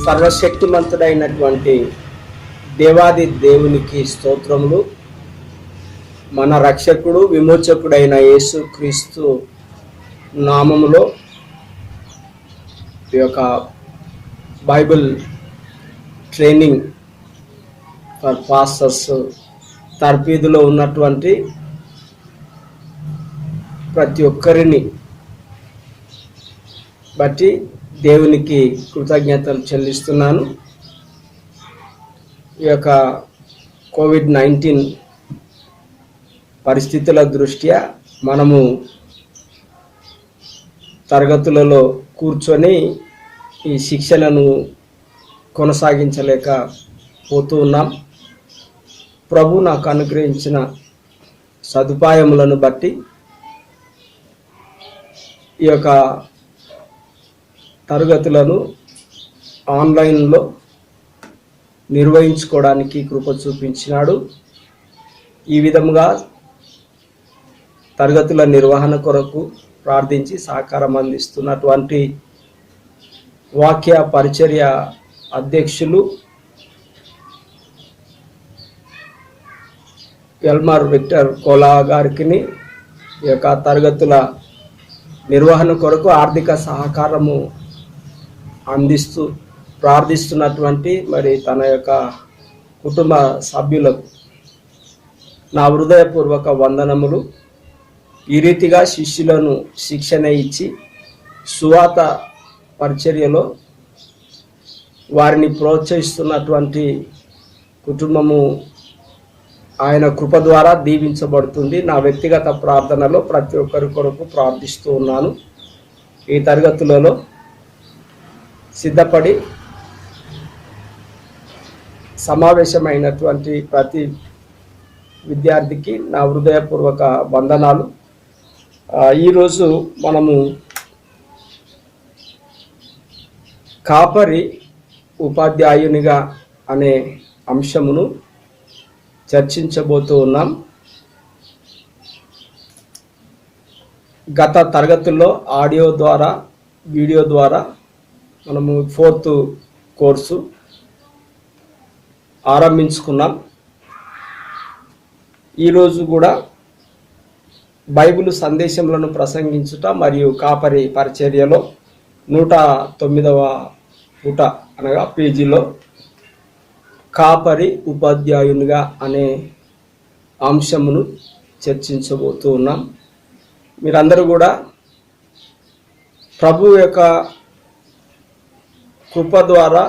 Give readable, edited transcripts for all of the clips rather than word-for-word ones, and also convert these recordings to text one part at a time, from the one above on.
సర్వశక్తిమంతుడైనటువంటి దేవాది దేవునికి స్తోత్రములు. మన రక్షకుడు విమోచకుడైన యేసుక్రీస్తు నామములో ఈ యొక్క బైబిల్ ట్రైనింగ్ ఫర్ పాస్టర్స్ తర్పీదులో ఉన్నటువంటి ప్రతి ఒక్కరిని బట్టి దేవునికి కృతజ్ఞతలు చెల్లిస్తున్నాను. ఈ యొక్క కోవిడ్-19 పరిస్థితుల దృష్ట్యా మనము తరగతులలో కూర్చొని ఈ శిక్షలను కొనసాగించలేకపోతూ ఉన్నాం. ప్రభు నాకు అనుగ్రహించిన సదుపాయములను బట్టి ఈ యొక్క తరగతులను ఆన్లైన్లో నిర్వహించుకోవడానికి కృప చూపించినాడు. ఈ విధముగా తరగతుల నిర్వహణ కొరకు ప్రార్థించి సహకారం అందిస్తున్నటువంటి వాక్య పరిచర్య అధ్యక్షులు ఎల్మార్ విక్టర్ కోలా గారికి ఈ యొక్క తరగతుల నిర్వహణ కొరకు ఆర్థిక సహకారము అందిస్తూ ప్రార్థిస్తున్నటువంటి మరి తన యొక్క కుటుంబ సభ్యులకు నా హృదయపూర్వక వందనములు. ఈ రీతిగా శిష్యులను శిక్షణ ఇచ్చి సువార్త పరిచర్యలో వారిని ప్రోత్సహిస్తున్నటువంటి కుటుంబము ఆయన కృప ద్వారా దీవించబడుతుంది. నా వ్యక్తిగత ప్రార్థనలో ప్రతి ఒక్కరి కొరకు ప్రార్థిస్తూ ఉన్నాను. ఈ తరగతులలో సిద్ధపడి సమావేశమైనటువంటి ప్రతి విద్యార్థికి నా హృదయపూర్వక వందనాలు. ఈరోజు మనము కాపరి ఉపాధ్యాయునిగా అనే అంశమును చర్చించబోతూ ఉన్నాం. గత తరగతుల్లో ఆడియో ద్వారా వీడియో ద్వారా మనము 4th కోర్సు ఆరంభించుకున్నాం. ఈరోజు కూడా బైబిల్ సందేశములను ప్రసంగించుట మరియు కాపరి పరిచర్యలో 109వ పుట అనగా పేజీలో కాపరి ఉపాధ్యాయునిగా అనే అంశమును చర్చించబోతూ ఉన్నాం. మీరందరూ కూడా ప్రభు యొక్క కృప ద్వారా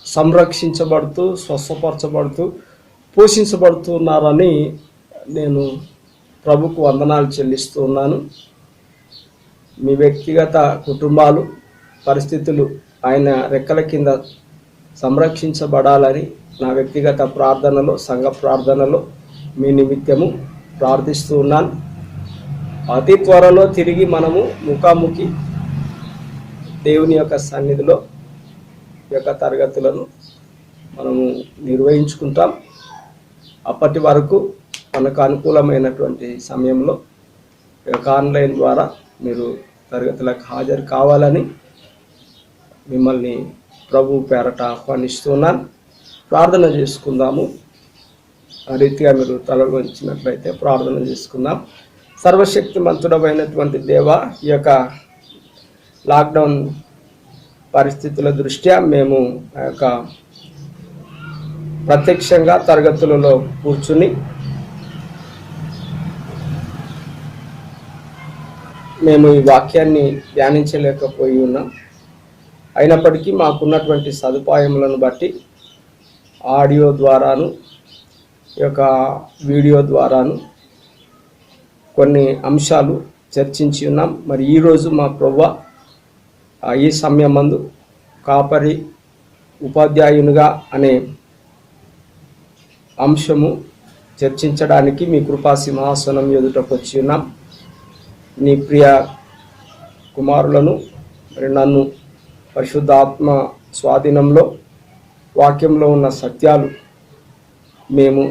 సంరక్షించబడుతూ స్వస్థపరచబడుతూ పోషించబడుతున్నారని నేను ప్రభుకు వందనాలు చెల్లిస్తూ ఉన్నాను. మీ వ్యక్తిగత కుటుంబాలు పరిస్థితులు ఆయన రెక్కల కింద సంరక్షించబడాలని నా వ్యక్తిగత ప్రార్థనలో సంఘ ప్రార్థనలో మీ నిమిత్తము ప్రార్థిస్తూ ఉన్నాను. అతి త్వరలో తిరిగి మనము ముఖాముఖి దేవుని యొక్క సన్నిధిలో ఈ యొక్క తరగతులను మనము నిర్వహించుకుంటాం. అప్పటి వరకు మనకు అనుకూలమైనటువంటి సమయంలో ఈ యొక్క ఆన్లైన్ ద్వారా మీరు తరగతులకు హాజరు కావాలని మిమ్మల్ని ప్రభు పేరట ఆహ్వానిస్తున్నాను. ప్రార్థన చేసుకుందాము. ఆ రీతిగా మీరు తలవంచినట్లయితే ప్రార్థన చేసుకుందాం. సర్వశక్తిమంతుడమైనటువంటి దేవ, ఈ యొక్క లాక్డౌన్ పరిస్థితుల దృష్ట్యా మేము ఆ యొక్క ప్రత్యక్షంగా తరగతులలో కూర్చుని మేము ఈ వాక్యాన్ని ధ్యానించలేకపోయి ఉన్నాం. అయినప్పటికీ మాకున్నటువంటి సదుపాయములను బట్టి ఆడియో ద్వారాను ఈ యొక్క వీడియో ద్వారాను కొన్ని అంశాలు చర్చించి ఉన్నాం. మరి ఈరోజు మా ప్రభువా ఈ సమయమందు కాపరి ఉపాధ్యాయునిగా అనే అంశము చర్చించడానికి మీ కృపా సింహాసనం ఎదుటకు వచ్చి ఉన్నాం. నీ ప్రియ కుమారులను మరి నన్ను పరిశుద్ధాత్మ స్వాధీనంలో వాక్యంలో ఉన్న సత్యాలు మేము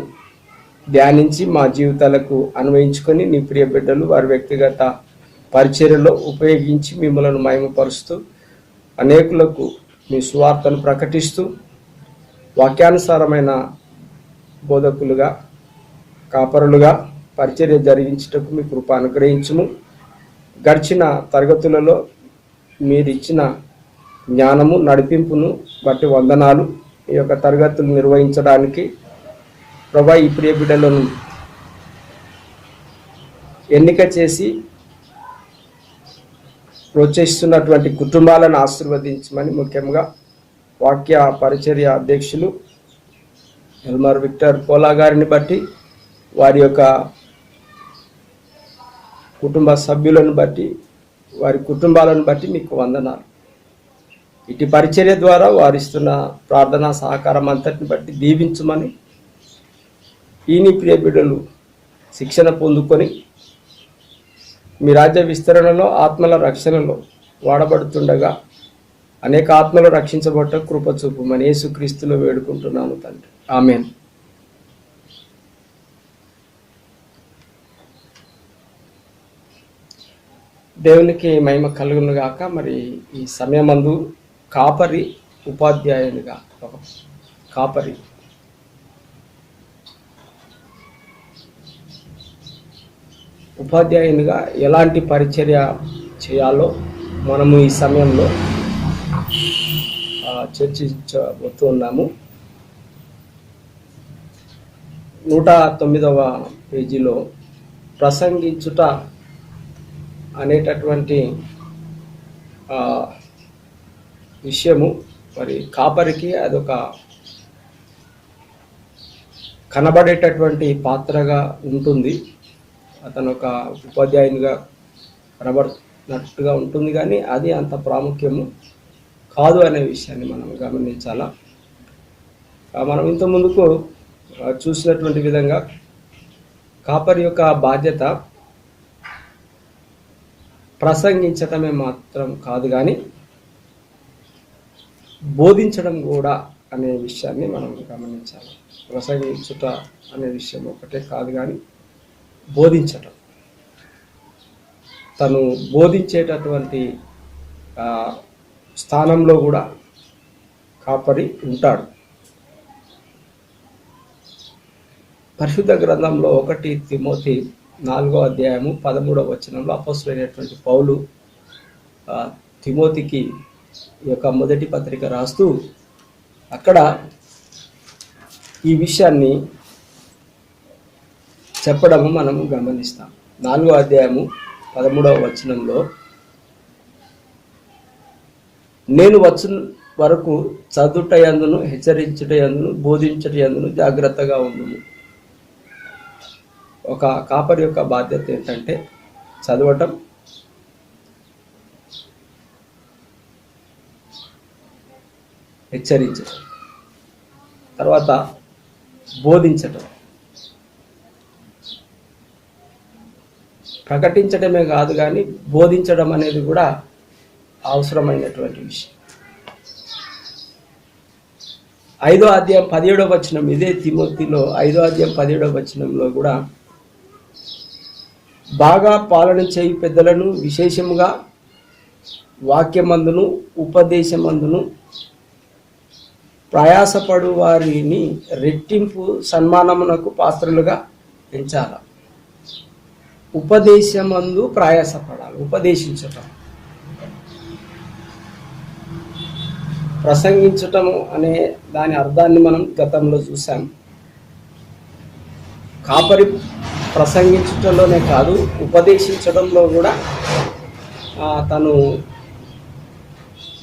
ధ్యానించి మా జీవితాలకు అన్వయించుకొని నీ ప్రియ బిడ్డలు వారి వ్యక్తిగత పరిచర్యలో ఉపయోగించి మిమ్మల్ని మహిమపరుస్తూ అనేకులకు మీ సువార్తను ప్రకటిస్తూ వాక్యానుసారమైన బోధకులుగా, కాపరులుగా పరిచర్య జరిగించుటకు మీ కృప అనుగ్రహించుము. గడిచిన తరగతులలో మీరిచ్చిన జ్ఞానము, నడిపింపును బట్టి వందనాలు. ఈ యొక్క తరగతులు నిర్వహించడానికి ప్రభా ఈ ప్రియ బిడ్డలను ఎన్నిక చేసి ప్రోత్సహిస్తున్నటువంటి కుటుంబాలను ఆశీర్వదించమని, ముఖ్యంగా వాక్య పరిచర్య అధ్యక్షులు ఎల్మార్ విక్టర్ కోలా గారిని బట్టి, వారి యొక్క కుటుంబ సభ్యులను బట్టి, వారి కుటుంబాలను బట్టి మీకు వందనాలు. ఇటు పరిచర్య ద్వారా వారిస్తున్న ప్రార్థనా సహకారం అంతటిని బట్టి దీవించమని, ఈని ప్రియ బిడ్డలు శిక్షణ పొందుకొని మీ రాజ్య విస్తరణలో, ఆత్మల రక్షణలో వాడబడుతుండగా అనేక ఆత్మలు రక్షించబట్ట కృప చూపుమని యేసుక్రీస్తులో వేడుకుంటున్నాను తండ్రి, ఆమేన్. దేవునికి మహిమ కలుగును గాక. మరి ఈ సమయమందు కాపరి ఉపాధ్యాయునిగా, ఒక కాపరి ఉపాధ్యాయునిగా ఎలాంటి పరిచర్య చేయాలో మనము ఈ సమయంలో చర్చించబోతున్నాము. 109వ పేజీలో ప్రసంగించుట అనేటటువంటి విషయము, మరి కాపరికి అదొక కనబడేటటువంటి పాత్రగా ఉంటుంది. అతను ఒక ఉపాధ్యాయునిగా కనబడినట్టుగా ఉంటుంది, కానీ అది అంత ప్రాముఖ్యము కాదు అనే విషయాన్ని మనం గమనించాలా. మనం ఇంత ముందుకు చూసినటువంటి విధంగా కాపరి యొక్క బాధ్యత ప్రసంగించటమే మాత్రం కాదు, కానీ బోధించడం కూడా అనే విషయాన్ని మనం గమనించాలి. ప్రసంగించుట అనే విషయం ఒకటే కాదు, కానీ బోధించటం, తను బోధించేటటువంటి స్థానంలో కూడా కాపరి ఉంటాడు. పరిశుద్ధ గ్రంథంలో 1 తిమోతి 4వ అధ్యాయము 13వ వచనంలో అపోస్తలుడైనటువంటి పౌలు తిమోతికి ఈ యొక్క మొదటి పత్రిక రాస్తూ అక్కడ ఈ విషయాన్ని చెప్పడము మనము గమనిస్తాం. 4వ అధ్యాయము 13వ వచనంలో, నేను వచ్చిన వరకు చదువుట యందును, హెచ్చరించుట యందును, బోధించుట యందును జాగ్రత్తగా ఉండుము. ఒక కాపరి యొక్క బాధ్యత ఏంటంటే చదవటం, హెచ్చరించటం, తర్వాత బోధించటం. ప్రకటించడమే కాదు, కానీ బోధించడం అనేది కూడా అవసరమైనటువంటి విషయం. 5వ అధ్యాయం 17వ వచనం, ఇదే తిమోతిలో 5వ అధ్యాయం 17వ వచనంలో కూడా, బాగా పాలన చేయి పెద్దలను విశేషముగా వాక్యమందును ఉపదేశమందును ప్రయాసపడు వారిని రెట్టింపు సన్మానమునకు పాత్రలుగా ఎంచాల. ఉపదేశమందు ప్రయాసపడాలి, ఉపదేశించటం. ప్రసంగించటము అనే దాని అర్థాన్ని మనం గతంలో చూసాం. కాపరి ప్రసంగించటంలోనే కాదు, ఉపదేశించడంలో కూడా తను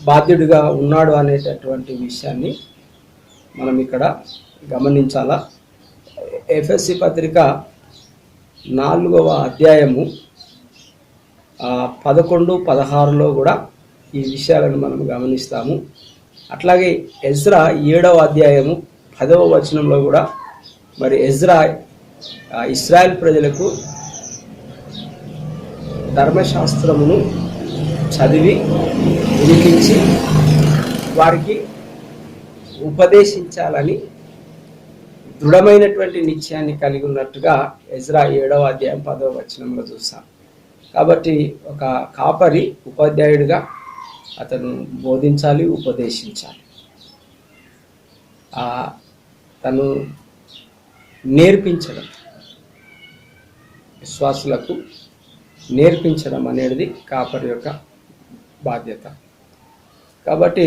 బాధ్యుడిగా ఉన్నాడు అనేటటువంటి విషయాన్ని మనం ఇక్కడ గమనించాలా. ఎఫెసీ పత్రిక 4వ అధ్యాయము 11-16లో కూడా ఈ విషయాలను మనం గమనిస్తాము. అట్లాగే ఎజ్రా 7వ అధ్యాయము 10వ వచనంలో కూడా, మరి ఎజ్రా ఇశ్రాయేల్ ప్రజలకు ధర్మశాస్త్రమును చదివి వినిపించి వారికి ఉపదేశించాలని దృఢమైనటువంటి నిశ్చయాన్ని కలిగి ఉన్నట్టుగా ఎజ్రా 7వ అధ్యాయం 10వ వచనంలో చూస్తాం. కాబట్టి ఒక కాపరి ఉపాధ్యాయుడిగా అతను బోధించాలి, ఉపదేశించాలి. తను నేర్పించడం, విశ్వాసులకు నేర్పించడం అనేది కాపరి యొక్క బాధ్యత. కాబట్టి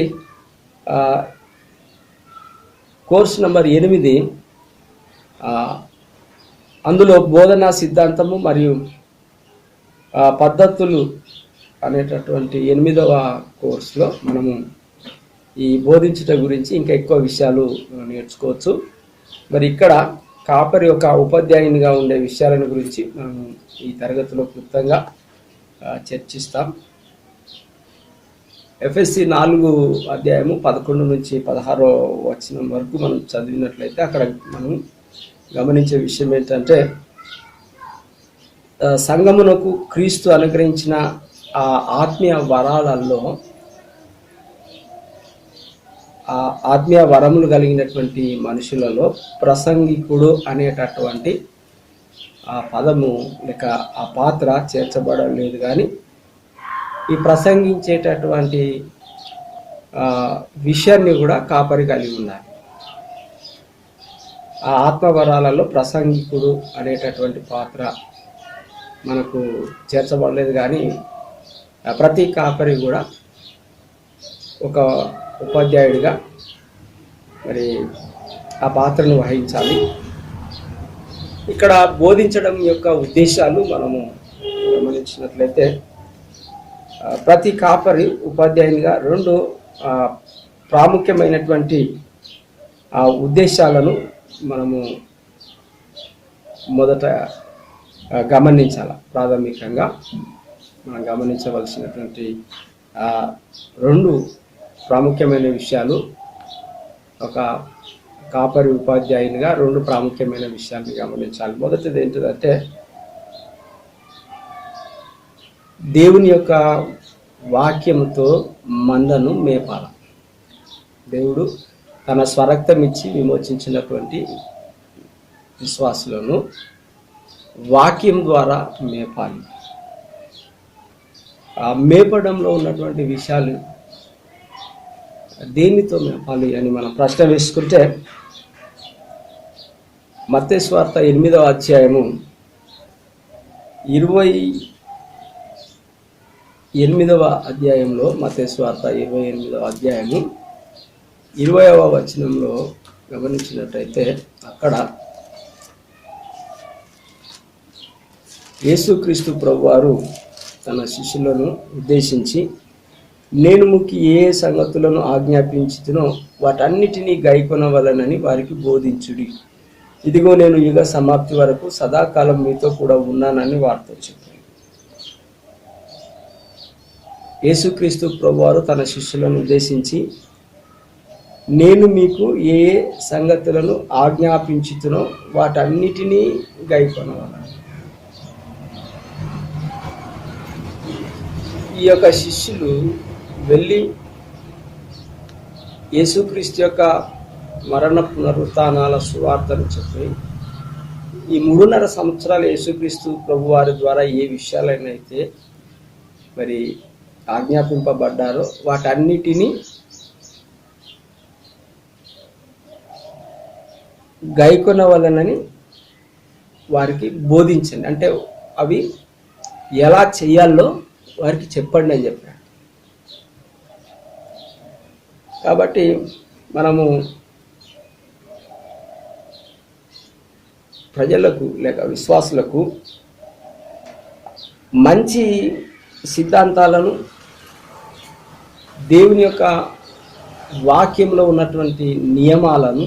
కోర్స్ నంబర్ 8 అందులో బోధనా సిద్ధాంతము మరియు పద్ధతులు అనేటటువంటి 8వ కోర్సులో మనము ఈ బోధించట గురించి ఇంకా ఎక్కువ విషయాలు నేర్చుకోవచ్చు. మరి ఇక్కడ కాపరి యొక్క ఉపాధ్యాయునిగా ఉండే విషయాలను గురించి మనం ఈ తరగతిలో క్లుప్తంగా చర్చిస్తాం. ఎఫ్ఎస్సి 4 అధ్యాయము 11 నుంచి 16 వచనం వరకు మనం చదివినట్లయితే అక్కడ మనం గమనించే విషయం ఏంటంటే, సంఘమునకు క్రీస్తు అనుగ్రహించిన ఆ ఆత్మీయ వరాలలో ఆ ఆత్మీయ వరములు కలిగినటువంటి మనుషులలో ప్రసంగికుడు అనేటటువంటి ఆ పదము లేక ఆ పాత్ర చేర్చబడలేదు. కానీ ఈ ప్రసంగించేటటువంటి విషయాన్ని కూడా కాపరి కలిగి ఉండాలి. ఆ ఆత్మవరాలలో ప్రసంగికుడు అనేటటువంటి పాత్ర మనకు చేర్చబడలేదు. కానీ ప్రతి కాపరి కూడా ఒక ఉపాధ్యాయుడిగా మరి ఆ పాత్రను వహించాలి. ఇక్కడ బోధించడం యొక్క ఉద్దేశాలు మనము గమనించినట్లయితే, ప్రతి కాపరి ఉపాధ్యాయునిగా 2 ప్రాముఖ్యమైనటువంటి ఉద్దేశాలను మనము మొదట గమనించాలి. ప్రాథమికంగా మనం గమనించవలసినటువంటి 2 ప్రాముఖ్యమైన విషయాలు, ఒక కాపరి ఉపాధ్యాయునిగా 2 ప్రాముఖ్యమైన విషయాన్ని గమనించాలి. మొదటిది ఏంటిదంటే, దేవుని యొక్క వాక్యంతో మందను మేపాల. దేవుడు తన స్వరక్తం ఇచ్చి విమోచించినటువంటి విశ్వాసులను వాక్యం ద్వారా మేపాలి. ఆ మేపడంలో ఉన్నటువంటి విషయాలు దేనితో మేపాలి అని మనం ప్రశ్న వేసుకుంటే, మత్తయి సువార్త 8వ అధ్యాయము 28వ అధ్యాయంలో, మత్తయి సువార్త 28వ అధ్యాయము 20వ వచనంలో గమనించినట్టయితే అక్కడ యేసుక్రీస్తు ప్రభువారు తన శిష్యులను ఉద్దేశించి, నేను మీకు ఏ సంగతులను ఆజ్ఞాపించుతునో వాటన్నిటినీ గైకొనవలనని వారికి బోధించుడి. ఇదిగో నేను యుగ సమాప్తి వరకు సదాకాలం మీతో కూడా ఉన్నానని వారితో చెప్పాను. యేసుక్రీస్తు ప్రభువారు తన శిష్యులను ఉద్దేశించి, నేను మీకు ఏ సంగతులను ఆజ్ఞాపించుతునో వాటన్నిటినీ గైకొనవలెను. ఈ యొక్క శిష్యులు వెళ్ళి యేసుక్రీస్తు యొక్క మరణ పునరుత్థానాల సువార్తను చెప్పి, ఈ 3.5 సంవత్సరాలు యేసుక్రీస్తు ప్రభువారి ద్వారా ఏ విషయాలైతే మరి ఆజ్ఞాపింపబడ్డారో వాటన్నిటినీ గైకొనవలెనని వారికి బోధించండి. అంటే అవి ఎలా చేయాలో వారికి చెప్పండి అని చెప్పాడు. కాబట్టి మనము ప్రజలకు లేక విశ్వాసులకు మంచి సిద్ధాంతాలను, దేవుని యొక్క వాక్యంలో ఉన్నటువంటి నియమాలను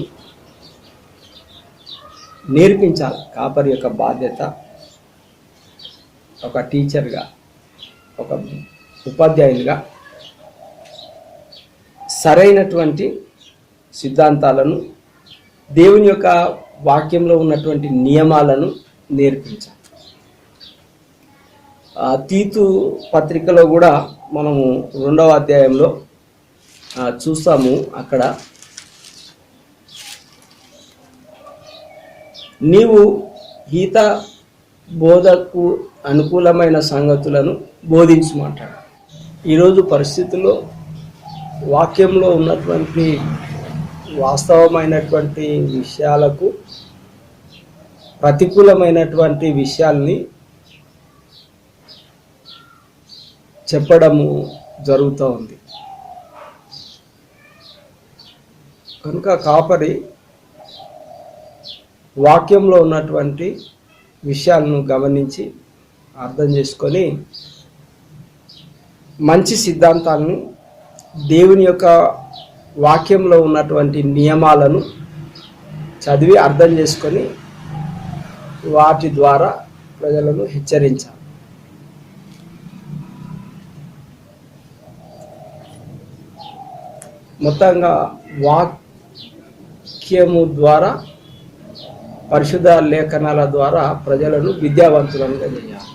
నేర్పించాలి. కాపరి యొక్క బాధ్యత ఒక టీచర్గా, ఒక ఉపాధ్యాయునిగా సరైనటువంటి సిద్ధాంతాలను, దేవుని యొక్క వాక్యంలో ఉన్నటువంటి నియమాలను నేర్పించాలి. తీతు పత్రికలో కూడా మనము 2వ అధ్యాయంలో చూస్తాము. అక్కడ నీవు హిత బోధకు అనుకూలమైన సంగతులను బోధించమంటాడు. ఈరోజు పరిస్థితుల్లో వాక్యంలో ఉన్నటువంటి వాస్తవమైనటువంటి విషయాలకు ప్రతికూలమైనటువంటి విషయాల్ని చెప్పడము జరుగుతూ ఉంది. కనుక కాపరి వాక్యంలో ఉన్నటువంటి విషయాలను గమనించి అర్థం చేసుకొని మంచి సిద్ధాంతాలను, దేవుని యొక్క వాక్యంలో ఉన్నటువంటి నియమాలను చదివి అర్థం చేసుకొని వాటి ద్వారా ప్రజలను హెచ్చరించాలి. మొత్తంగా వాక్యము ద్వారా, పరిశుద్ధ లేఖనాల ద్వారా ప్రజలను విద్యావంతులుగా చేయాలి.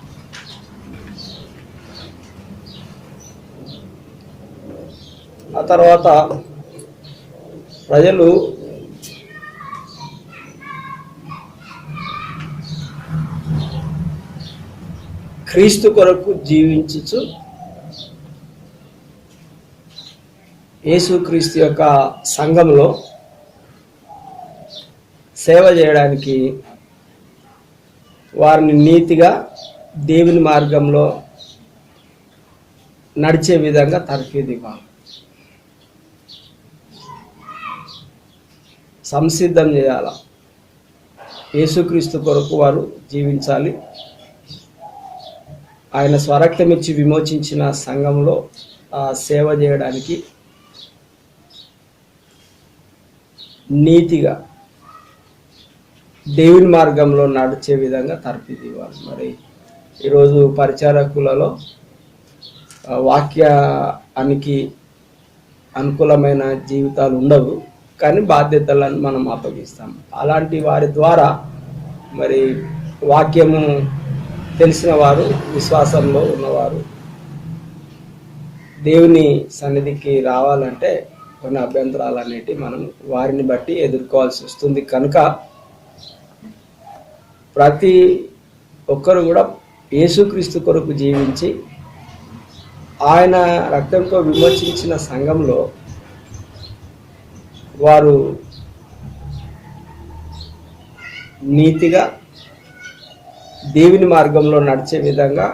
ఆ తర్వాత ప్రజలు క్రీస్తు కొరకు జీవించుచు యేసుక్రీస్తు యొక్క సంఘంలో సేవ చేయడానికి వారిని నీతిగా దేవుని మార్గంలో నడిచే విధంగా తర్ఫీదు ఇవ్వాలి, సంసిద్ధం చేయాలి. యేసుక్రీస్తు కొరకు వారు జీవించాలి. ఆయన స్వరక్తమిచ్చి విమోచించిన సంఘంలో సేవ చేయడానికి నీతిగా దేవుని మార్గంలో నడిచే విధంగా తర్ఫీదు ఇవ్వాలి. మరి ఈరోజు పరిచారకులలో వాక్యానికి అనుకూలమైన జీవితాలు ఉండవు, కానీ బాధ్యతలను మనం అప్పగిస్తాం. అలాంటి వారి ద్వారా మరి వాక్యము తెలిసిన వారు, విశ్వాసంలో ఉన్నవారు దేవుని సన్నిధికి రావాలంటే కొన్ని అభ్యంతరాలు అనేటివి మనం వారిని బట్టి ఎదుర్కోవాల్సి వస్తుంది. కనుక ప్రతి ఒక్కరు కూడా యేసుక్రీస్తు కొరకు జీవించి ఆయన రక్తంతో విమోచించిన సంఘంలో వారు నీతిగా దేవుని మార్గంలో నడిచే విధంగా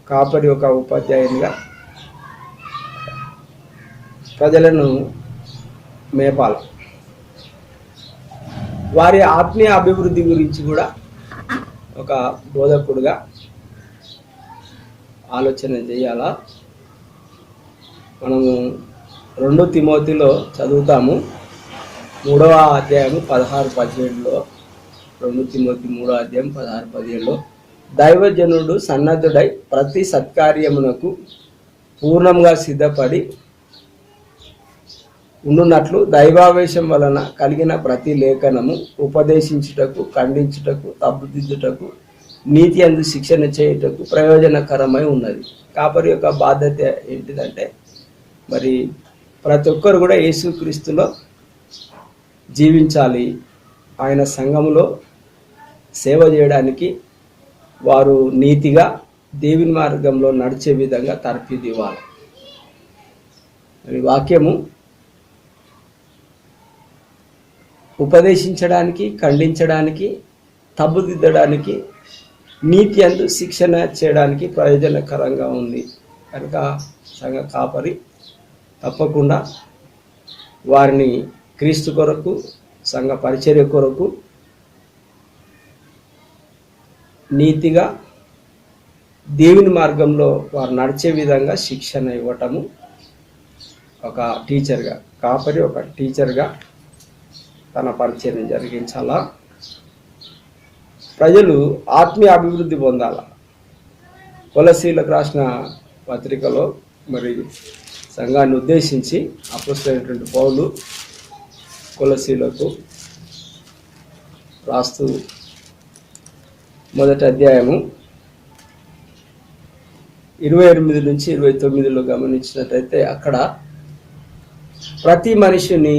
కాపరి ఒక ఉపాధ్యాయునిగా ప్రజలను మేపాలి. వారి ఆత్మీయ అభివృద్ధి గురించి కూడా ఒక బోధకుడుగా ఆలోచన చేయాలా. మనము 2 తిమోతిలో చదువుతాము, 3వ అధ్యాయము 16-17లో. 2 తిమోతి 3వ అధ్యాయం 16-17లో దైవజనుడు సన్నద్ధుడై ప్రతి సత్కార్యమునకు పూర్ణంగా సిద్ధపడి ఉండునట్లు దైవావేశం వలన కలిగిన ప్రతి లేఖనము ఉపదేశించుటకు, ఖండించుటకు, తప్పుదిద్దుటకు, నీతి అందు శిక్షణ చేయుటకు ప్రయోజనకరమై ఉన్నది. కాపరి యొక్క బాధ్యత ఏంటిదంటే మరి ప్రతి ఒక్కరు కూడా యేసుక్రీస్తులో జీవించాలి. ఆయన సంఘములో సేవ చేయడానికి వారు నీతిగా దేవుని మార్గంలో నడిచే విధంగా తర్ఫీదు ఇవ్వాలి. మరి వాక్యము ఉపదేశించడానికి, ఖండించడానికి, తప్పుదిద్దడానికి, నీతి అందు శిక్షణ చేయడానికి ప్రయోజనకరంగా ఉంది. కనుక సంఘ కాపరి తప్పకుండా వారిని క్రీస్తు కొరకు, సంఘ పరిచర్య కొరకు నీతిగా దేవుని మార్గంలో వారు నడిచే విధంగా శిక్షణ ఇవ్వటము ఒక టీచర్గా, కాపరి ఒక టీచర్గా తన పరిచర్యను జరిగించాలా. ప్రజలు ఆత్మీయ అభివృద్ధి పొందాల. కొలసీలకు రాసిన పత్రికలో మరి సంఘాన్ని ఉద్దేశించి అపోస్తలుడైనటువంటి పౌలు కొలసీలకు రాస్తూ 1వ అధ్యాయము 28-29లో గమనించినట్లయితే అక్కడ ప్రతి మనిషిని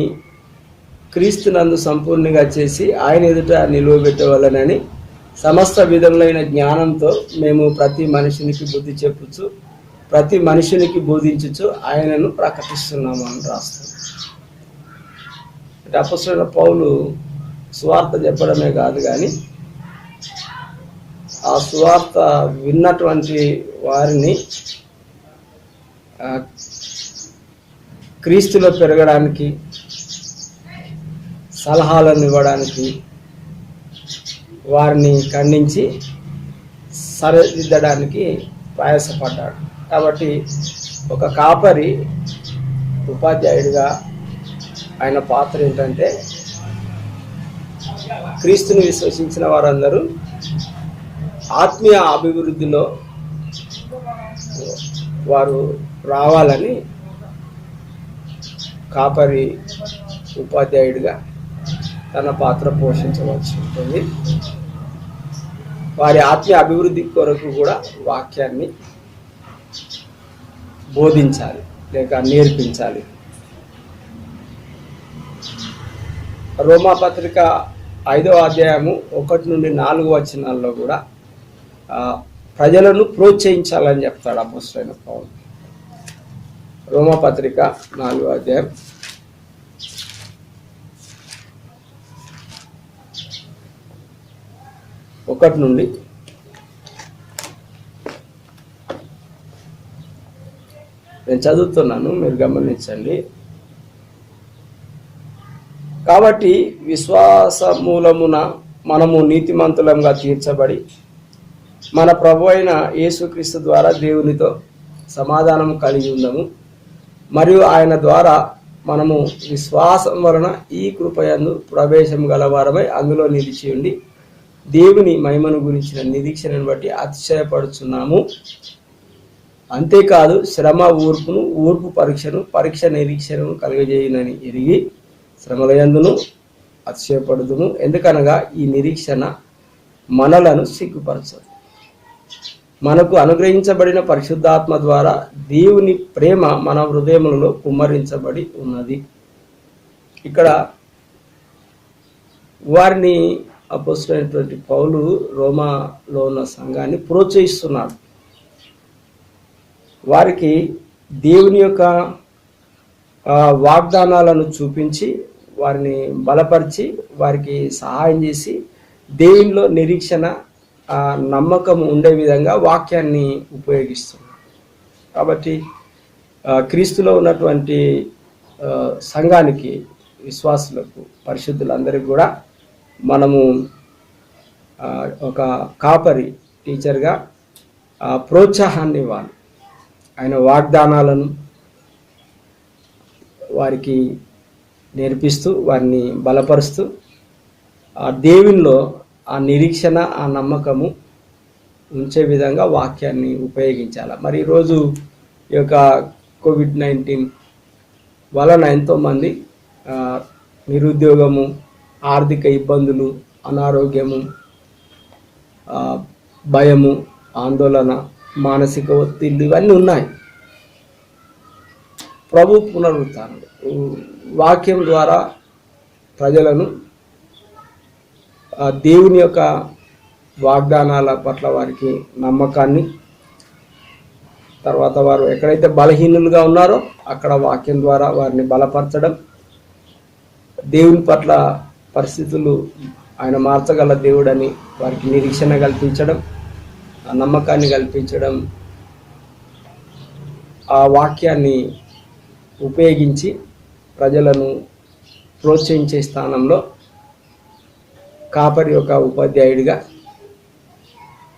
క్రీస్తునందు సంపూర్ణంగా చేసి ఆయన ఎదుట నిలువబెట్టవలనని సమస్త విధములైన జ్ఞానంతో మేము ప్రతి మనిషినికి బుద్ధి చెప్పుచు ప్రతి మనుషునికి బోధించుచు ఆయనను ప్రకటిస్తున్నాము అని రాస్తాం. అంటే అపొస్తలుడైన పౌలు సువార్త చెప్పడమే కాదు, కానీ ఆ సువార్త విన్నటువంటి వారిని క్రీస్తులో పెరగడానికి, సలహాలను ఇవ్వడానికి, వారిని ఖండించి సరిదిద్దడానికి ప్రయాసపడ్డాడు. కాబట్టి ఒక కాపరి ఉపాధ్యాయుడిగా ఆయన పాత్ర ఏంటంటే, క్రీస్తుని విశ్వసించిన వారందరూ ఆత్మీయ అభివృద్ధిలో వారు రావాలని కాపరి ఉపాధ్యాయుడిగా తన పాత్ర పోషించవలసి ఉంటుంది. వారి ఆత్మీయ అభివృద్ధి కొరకు కూడా వాక్యాన్ని బోధించాలి లేక నేర్పించాలి. రోమాపత్రిక 5వ అధ్యాయము 1 నుండి 4 వచనాల్లో కూడా ప్రజలను ప్రోత్సహించాలని చెప్తాడు అపొస్తలుడైన పౌలు. రోమాపత్రిక 4వ అధ్యాయం 1 నుండి నేను చదువుతున్నాను, మీరు గమనించండి. కాబట్టి విశ్వాస మూలమున మనము నీతిమంతులంగా తీర్చబడి మన ప్రభు అయిన యేసుక్రీస్తు ద్వారా దేవునితో సమాధానం కలిగి ఉందము. మరియు ఆయన ద్వారా మనము విశ్వాసం వలన ఈ కృపయందు ప్రవేశం గలవారమై అందులో నిలిచి ఉండి దేవుని మహిమను గురించిన నిరీక్షణను బట్టి అతిశయపడుచున్నాము. అంతేకాదు శ్రమ ఊర్పును, ఊర్పు పరీక్షను, పరీక్ష నిరీక్షణను కలుగజేయునని ఎరిగి శ్రమలయందును అతిశయపడుదుము. ఎందుకనగా ఈ నిరీక్షణ మనలను సిగ్గుపరచదు. మనకు అనుగ్రహించబడిన పరిశుద్ధాత్మ ద్వారా దేవుని ప్రేమ మన హృదయములలో కుమ్మరించబడి ఉన్నది. ఇక్కడ వారిని అపొస్తలుడైనటువంటి పౌలు రోమాలో ఉన్న సంఘాన్ని ప్రోత్సహిస్తున్నాడు. వారికి దేవుని యొక్క వాగ్దానాలను చూపించి వారిని బలపరిచి వారికి సహాయం చేసి దేవునిలో నిరీక్షణ నమ్మకం ఉండే విధంగా వాక్యాన్ని ఉపయోగిస్తున్నారు. కాబట్టి క్రీస్తులో ఉన్నటువంటి సంఘానికి, విశ్వాసులకు, పరిశుద్ధులందరికీ కూడా మనము ఒక కాపరి టీచర్గా ప్రోత్సాహాన్ని ఇవ్వాలి. ఆయన వాగ్దానాలను వారికి నేర్పిస్తూ వారిని బలపరుస్తూ ఆ దేవునిలో ఆ నిరీక్షణ, ఆ నమ్మకము ఉంచే విధంగా వాక్యాన్ని ఉపయోగించాలి. మరి ఈరోజు ఈ యొక్క కోవిడ్-19 వలన ఎంతోమంది నిరుద్యోగము, ఆర్థిక ఇబ్బందులు, అనారోగ్యము, భయము, ఆందోళన, మానసిక ఒత్తిళ్ళు ఇవన్నీ ఉన్నాయి. ప్రభు పునరుత్థానం వాక్యం ద్వారా ప్రజలను దేవుని యొక్క వాగ్దానాల పట్ల వారికి నమ్మకాన్ని, తర్వాత వారు ఎక్కడైతే బలహీనులుగా ఉన్నారో అక్కడ వాక్యం ద్వారా వారిని బలపరచడం, దేవుని పట్ల పరిస్థితులు ఆయన మార్చగల దేవుడని వారికి నిరీక్షణ కల్పించడం, ఆ నమ్మకాన్ని కల్పించడం, ఆ వాక్యాన్ని ఉపయోగించి ప్రజలను ప్రోత్సహించే స్థానంలో కాపరి యొక్క ఉపాధ్యాయుడిగా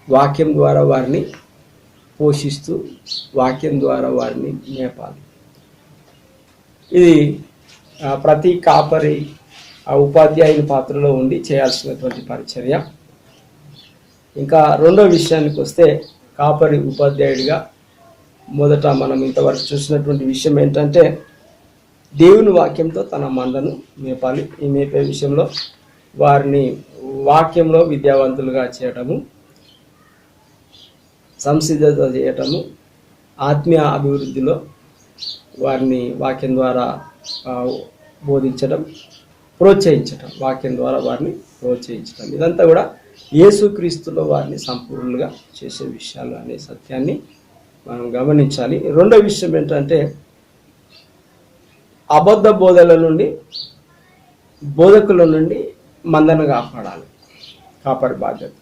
వాక్యం ద్వారా వారిని పోషిస్తూ వాక్యం ద్వారా వారిని మేపాలి. ఇది ప్రతి కాపరి ఆ ఉపాధ్యాయుని పాత్రలో ఉండి చేయాల్సినటువంటి పరిచర్య. ఇంకా రెండో విషయానికి వస్తే, కాపరి ఉపాధ్యాయుడిగా మొదట మనం ఇంతవరకు చూసినటువంటి విషయం ఏంటంటే, దేవుని వాక్యంతో తన మందను మేపాలి. ఈ మేపే విషయంలో వారిని వాక్యంలో విద్యావంతులుగా చేయటము, సంసిద్ధత చేయటము, ఆత్మీయ అభివృద్ధిలో వారిని వాక్యం ద్వారా బోధించడం, ప్రోత్సహించటం, వాక్యం ద్వారా వారిని ప్రోత్సహించటం, ఇదంతా కూడా యేసుక్రీస్తులో వారిని సంపూర్ణంగా చేసే విషయాలు అనే సత్యాన్ని మనం గమనించాలి. రెండో విషయం ఏంటంటే అబద్ధ బోధల నుండి, బోధకుల నుండి మందను కాపాడాలి. కాపరి బాధ్యత.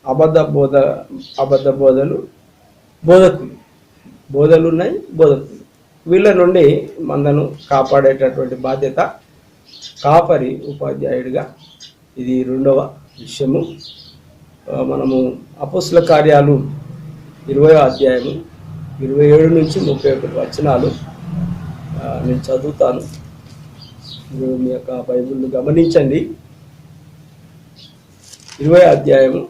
అబద్ధ బోధలు, బోధలు ఉన్నాయి, బోధకులు, వీళ్ళ నుండి మందను కాపాడేటటువంటి బాధ్యత కాపరి ఉపాధ్యాయుడిగా. ఇది రెండవ విషయము. మనము అపోస్తుల కార్యాలు 20వ అధ్యాయము 27 నుంచి 31 వచనాలు నేను చదువుతాను. మీరు మీ యొక్క బైబిల్ను గమనించండి. 20వ అధ్యాయము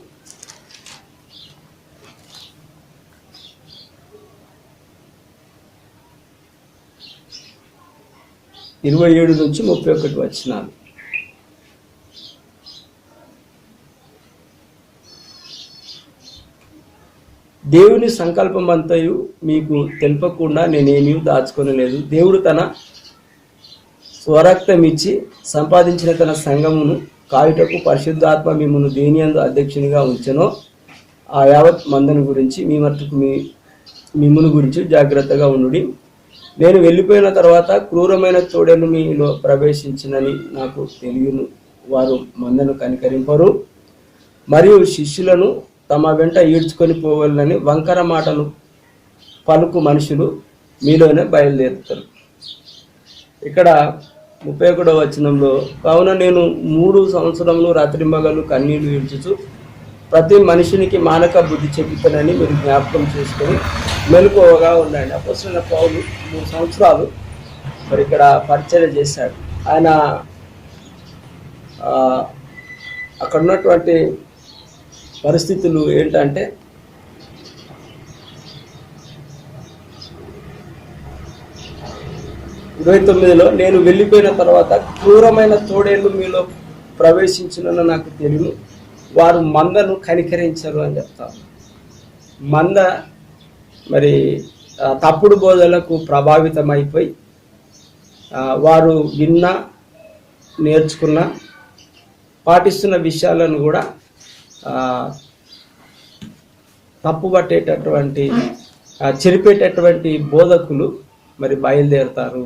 27 నుంచి 31 వచనాలు. దేవుని సంకల్పమంతయు మీకు తెలుపకుండా నేనేమీ దాచుకొనలేదు. దేవుడు తన స్వరక్తం ఇచ్చి సంపాదించిన తన సంఘమును కాయుటకు పరిశుద్ధాత్మ మిమ్మల్ని దేనియందు అధ్యక్షునిగా ఉంచెనో ఆ యావత్ మందను గురించి మీ మట్టుకు మిమ్మును గురించి జాగ్రత్తగా ఉండుడి. నేను వెళ్ళిపోయిన తర్వాత క్రూరమైన తోడేలు మీలో ప్రవేశించినని నాకు తెలియను. వారు మందను కనికరింపరు, మరియు శిష్యులను తమ వెంట ఈడ్చుకొని పోవాలని వంకర మాటలు పలుకు మనుషులు మీలోనే బయలుదేరుతారు. ఇక్కడ 31వ వచనంలో, కావున నేను 3 సంవత్సరములు రాత్రింబగలు కన్నీళ్లు ఈడ్చుచు ప్రతి మనిషినికి మానక బుద్ధి చెబుతానని మీరు జ్ఞాపకం చేసుకొని మెలకువగా ఉండండి. అపోస్తలుడైన పౌలు 3 సంవత్సరాలు మరి ఇక్కడ పరిచర్య చేశాడు. ఆయన అక్కడ ఉన్నటువంటి పరిస్థితులు ఏంటంటే, ఇరవై 29లో నేను వెళ్ళిపోయిన తర్వాత క్రూరమైన తోడేళ్ళు మీలో ప్రవేశించునని నాకు తెలియను, వారు మందను కనికరించరు అని చెప్తారు. మంద మరి తప్పుడు బోధలకు ప్రభావితమైపోయి వారు నేర్చుకున్న పాటిస్తున్న విషయాలను కూడా తప్పుపట్టేటటువంటి చెరిపేటటువంటి బోధకులు మరి బయలుదేరుతారు.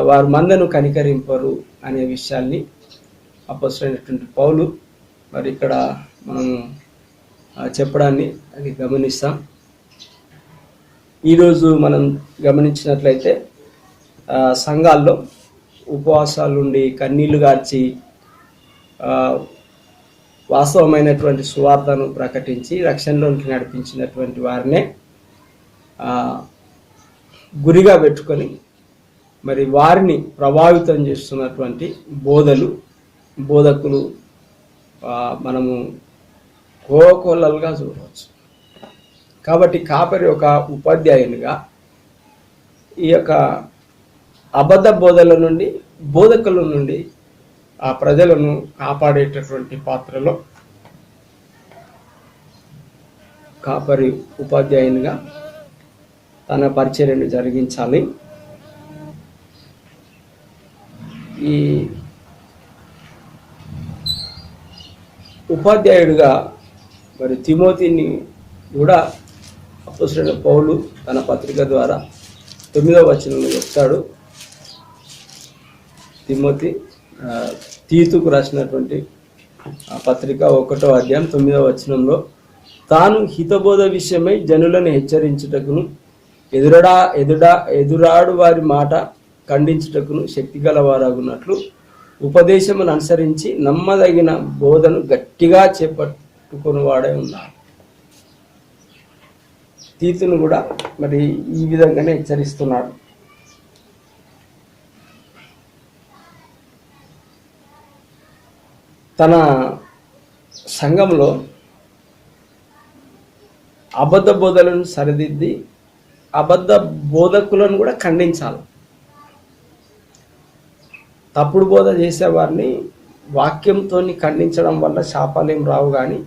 వారు మందను కనికరింపరు అనే విషయాన్ని అపోస్తలుడైనటువంటి పౌలు మరి ఇక్కడ మనం చెప్పడాన్ని అది గమనిస్తాం. ఈరోజు మనం గమనించినట్లయితే సంఘాల్లో ఉపవాసాలుండి కన్నీళ్లు గార్చి వాస్తవమైనటువంటి సువార్తను ప్రకటించి రక్షణలోనికి నడిపించినటువంటి వారినే గురిగా పెట్టుకొని మరి వారిని ప్రభావితం చేస్తున్నటువంటి బోధకులు మనము కోకొల్లలుగా చూడవచ్చు. కాబట్టి కాపరి ఒక ఉపాధ్యాయునిగా ఈ యొక్క అబద్ధ బోధల నుండి, బోధకుల నుండి ఆ ప్రజలను కాపాడేటటువంటి పాత్రలో కాపరి ఉపాధ్యాయునిగా తన పరిచర్యను జరిగించాలి. ఈ ఉపాధ్యాయుడిగా మరి తిమోతిని కూడా అపోస్తలుడైన పౌలు తన పత్రిక ద్వారా 9వ వచనంలో చెప్తాడు. తిమోతి తీతుకు రాసినటువంటి పత్రిక 1వ అధ్యాయం 9వ వచనంలో, తాను హితబోధ విషయమై జనులను హెచ్చరించుటకును ఎదురాడు వారి మాట ఖండించుటకును శక్తి గలవారగున్నట్లు ఉపదేశమును అనుసరించి నమ్మదగిన బోధను గట్టిగా చేపట్టుకుని వాడే ఉన్నాడు. తీతును కూడా మరి ఈ విధంగానే హెచ్చరిస్తున్నాడు. తన సంఘంలో అబద్ధ బోధలను సరిదిద్ది అబద్ధ బోధకులను కూడా ఖండించాలి. తప్పుడు బోధ చేసేవారిని వాక్యంతో ఖండించడం వల్ల శాపాలేం రావు, కానీ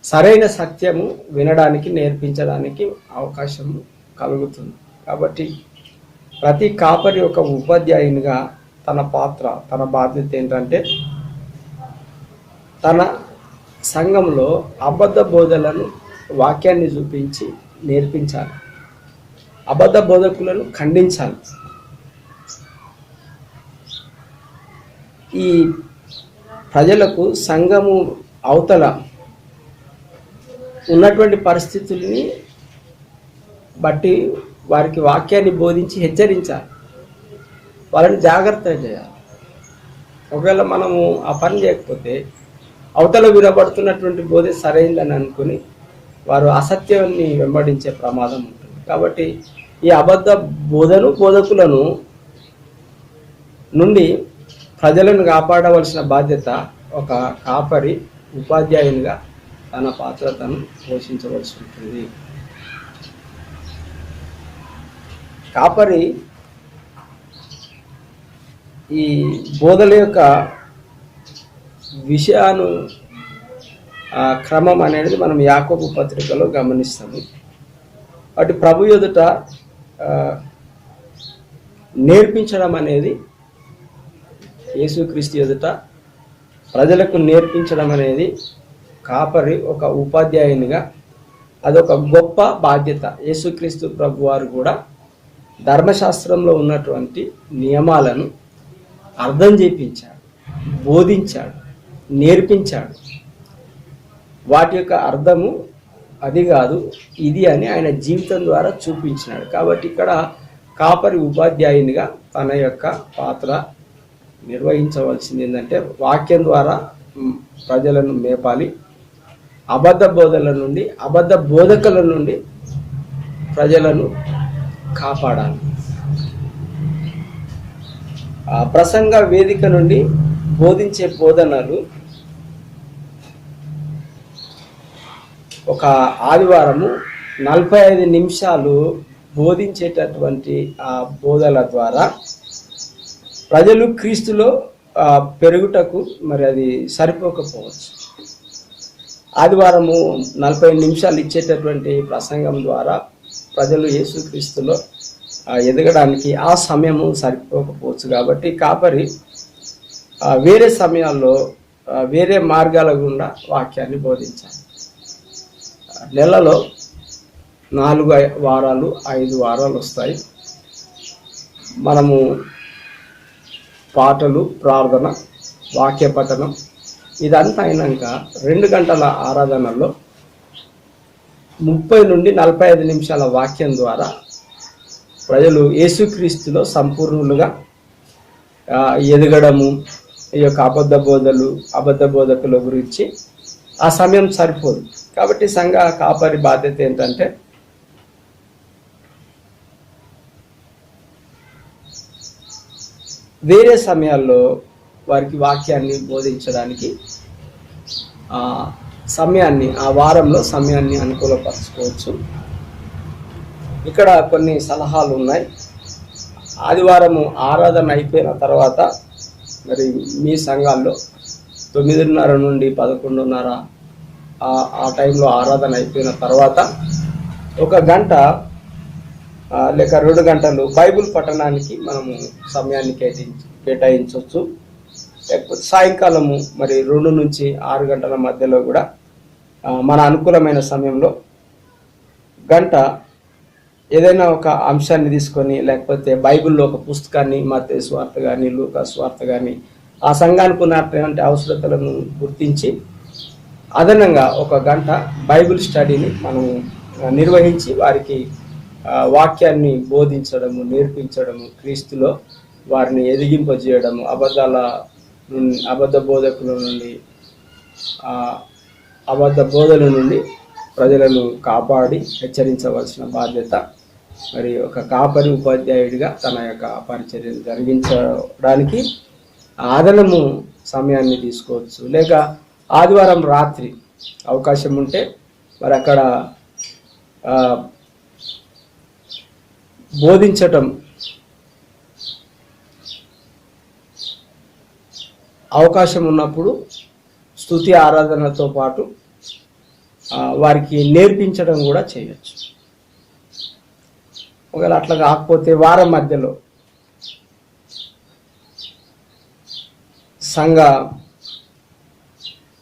సరైన సత్యము వినడానికి, నేర్పించడానికి అవకాశం కలుగుతుంది. కాబట్టి ప్రతి కాపరి ఒక ఉపాధ్యాయునిగా తన పాత్ర, తన బాధ్యత ఏంటంటే తన సంఘంలో అబద్ధ బోధలను వాక్యాన్ని చూపించి నేర్పించాలి, అబద్ధ బోధకులను ఖండించాలి. ఈ ప్రజలకు సంఘము అవతల ఉన్నటువంటి పరిస్థితుల్ని బట్టి వారికి వాక్యాన్ని బోధించి హెచ్చరించాలి, వాళ్ళని జాగ్రత్తగా చేయాలి. ఒకవేళ మనము ఆ పని చేయకపోతే అవతల వినబడుతున్నటువంటి బోధ సరైందని అనుకుని వారు అసత్యాన్ని వెంబడించే ప్రమాదం ఉంటుంది. కాబట్టి ఈ అబద్ధ బోధకులను నుండి ప్రజలను కాపాడవలసిన బాధ్యత ఒక కాపరి ఉపాధ్యాయునిగా తన పాత్రతను పోషించవలసి ఉంటుంది. కాపరి ఈ బోధల యొక్క విషయాను క్రమం అనేది మనం యాకోబు పత్రికలో గమనిస్తాము. వాటి ప్రభు ఎదుట నేర్పించడం అనేది, యేసుక్రీస్తు ఎదుట ప్రజలకు నేర్పించడం అనేది కాపరి ఒక ఉపాధ్యాయునిగా అదొక గొప్ప బాధ్యత. యేసుక్రీస్తు ప్రభు వారు కూడా ధర్మశాస్త్రంలో ఉన్నటువంటి నియమాలను అర్థం చేయించాడు, బోధించాడు, నేర్పించాడు. వాటి యొక్క అర్థము అది కాదు ఇది అని ఆయన జీవితం ద్వారా చూపించినాడు. కాబట్టి ఇక్కడ కాపరి ఉపాధ్యాయునిగా తన యొక్క పాత్ర నిర్వహించవలసింది ఏంటంటే వాక్యం ద్వారా ప్రజలను మేపాలి, అబద్ధ బోధల నుండి, అబద్ధ బోధకుల నుండి ప్రజలను కాపాడాలి. ఆ ప్రసంగ వేదిక నుండి బోధించే బోధనలు ఒక ఆదివారము 45 నిమిషాలు బోధించేటటువంటి ఆ బోధల ద్వారా ప్రజలు క్రీస్తులో పెరుగుటకు మరి అది సరిపోకపోవచ్చు. ఆదివారము 45 నిమిషాలు ఇచ్చేటటువంటి ప్రసంగం ద్వారా ప్రజలు యేసుక్రీస్తులో ఎదగడానికి ఆ సమయము సరిపోకపోవచ్చు. కాబట్టి కాపరి వేరే సమయాల్లో వేరే మార్గాల గుండా వాక్యాన్ని బోధించాలి. నెలలో 4 వారాలు 5 వారాలు వస్తాయి. మనము పాటలు, ప్రార్థన, వాక్య పఠనం ఇదంతా అయినాక 2 గంటల ఆరాధనలో 30 నుండి 45 నిమిషాల వాక్యం ద్వారా ప్రజలు యేసుక్రీస్తులో సంపూర్ణులుగా ఎదగడము, ఈ యొక్క అబద్ధ బోధకుల గురించి ఆ సమయం సరిపోదు. కాబట్టి సంఘ కాపరి బాధ్యత ఏంటంటే వేరే సమయాల్లో వారికి వాక్యాన్ని బోధించడానికి సమయాన్ని, ఆ వారంలో సమయాన్ని అనుకూలపరచుకోవచ్చు. ఇక్కడ కొన్ని సలహాలు ఉన్నాయి. ఆదివారము ఆరాధన అయిపోయిన తర్వాత మరి మీ సంఘాల్లో 9:30 నుండి 11:30 ఆ టైంలో ఆరాధన అయిపోయిన తర్వాత 1 గంట లేక 2 గంటలు బైబిల్ పఠనానికి మనము సమయాన్ని కేటాయించవచ్చు. లేకపోతే సాయంకాలము మరి 2 నుంచి 6 గంటల మధ్యలో కూడా మన అనుకూలమైన సమయంలో గంట ఏదైనా ఒక అంశాన్ని తీసుకొని, లేకపోతే బైబిల్లో ఒక పుస్తకాన్ని, మత్తయి సువార్త కానీ, లూకా సువార్త కానీ, ఆ సంఘానికి ఉన్నటువంటి అవసరతలను గుర్తించి అదనంగా 1 గంట బైబిల్ స్టడీని మనం నిర్వహించి వారికి వాక్యాన్ని బోధించడము, నేర్పించడము, క్రీస్తులో వారిని ఎదిగింపజేయడము, అబద్ధ బోధకుల నుండి, అబద్ధ బోధల నుండి ప్రజలను కాపాడి హెచ్చరించవలసిన బాధ్యత మరి ఒక కాపరి ఉపాధ్యాయుడిగా తన యొక్క పరిచర్యను జరిగించడానికి అదనము సమయాన్ని తీసుకోవచ్చు. లేక ఆదివారం రాత్రి అవకాశం ఉంటే మరి అక్కడ బోధించటం అవకాశం ఉన్నప్పుడు స్తుతి ఆరాధనతో పాటు వారికి నేర్పించడం కూడా చేయొచ్చు. ఒకవేళ అట్లా కాకపోతే వారం మధ్యలో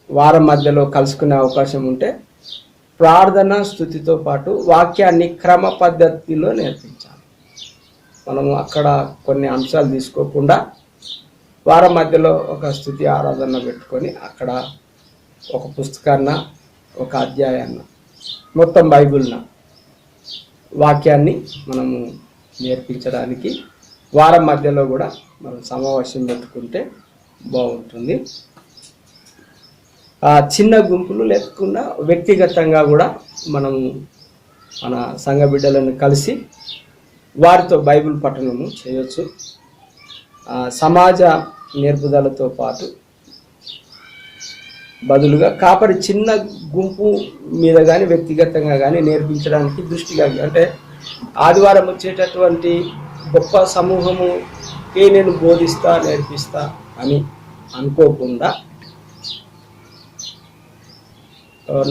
వారం మధ్యలో కలుసుకునే అవకాశం ఉంటే ప్రార్థన స్తుతితో పాటు వాక్యాన్ని క్రమ పద్ధతిలో నేర్పించాలి. మనము అక్కడ కొన్ని అంశాలు తీసుకోకుండా వారం మధ్యలో ఒక స్తుతి ఆరాధన పెట్టుకొని అక్కడ ఒక పుస్తకాన్న ఒక అధ్యాయాన్న మొత్తం బైబిల్న వాక్యాన్ని మనము నేర్పించడానికి వారం మధ్యలో కూడా మనం సమావేశం పెట్టుకుంటే బాగుంటుంది. చిన్న గుంపులు లేకుండా వ్యక్తిగతంగా కూడా మనము మన సంఘ బిడ్డలను కలిసి వారితో బైబిల్ పఠనము చేయొచ్చు. సమాజ నేర్పుదలతో పాటు బదులుగా కాపరి చిన్న గుంపు మీద కానీ వ్యక్తిగతంగా కానీ నేర్పించడానికి దృష్టిగా, అంటే ఆదివారం వచ్చేటటువంటి గొప్ప సమూహముకే నేను బోధిస్తా నేర్పిస్తా అని అనుకోకుండా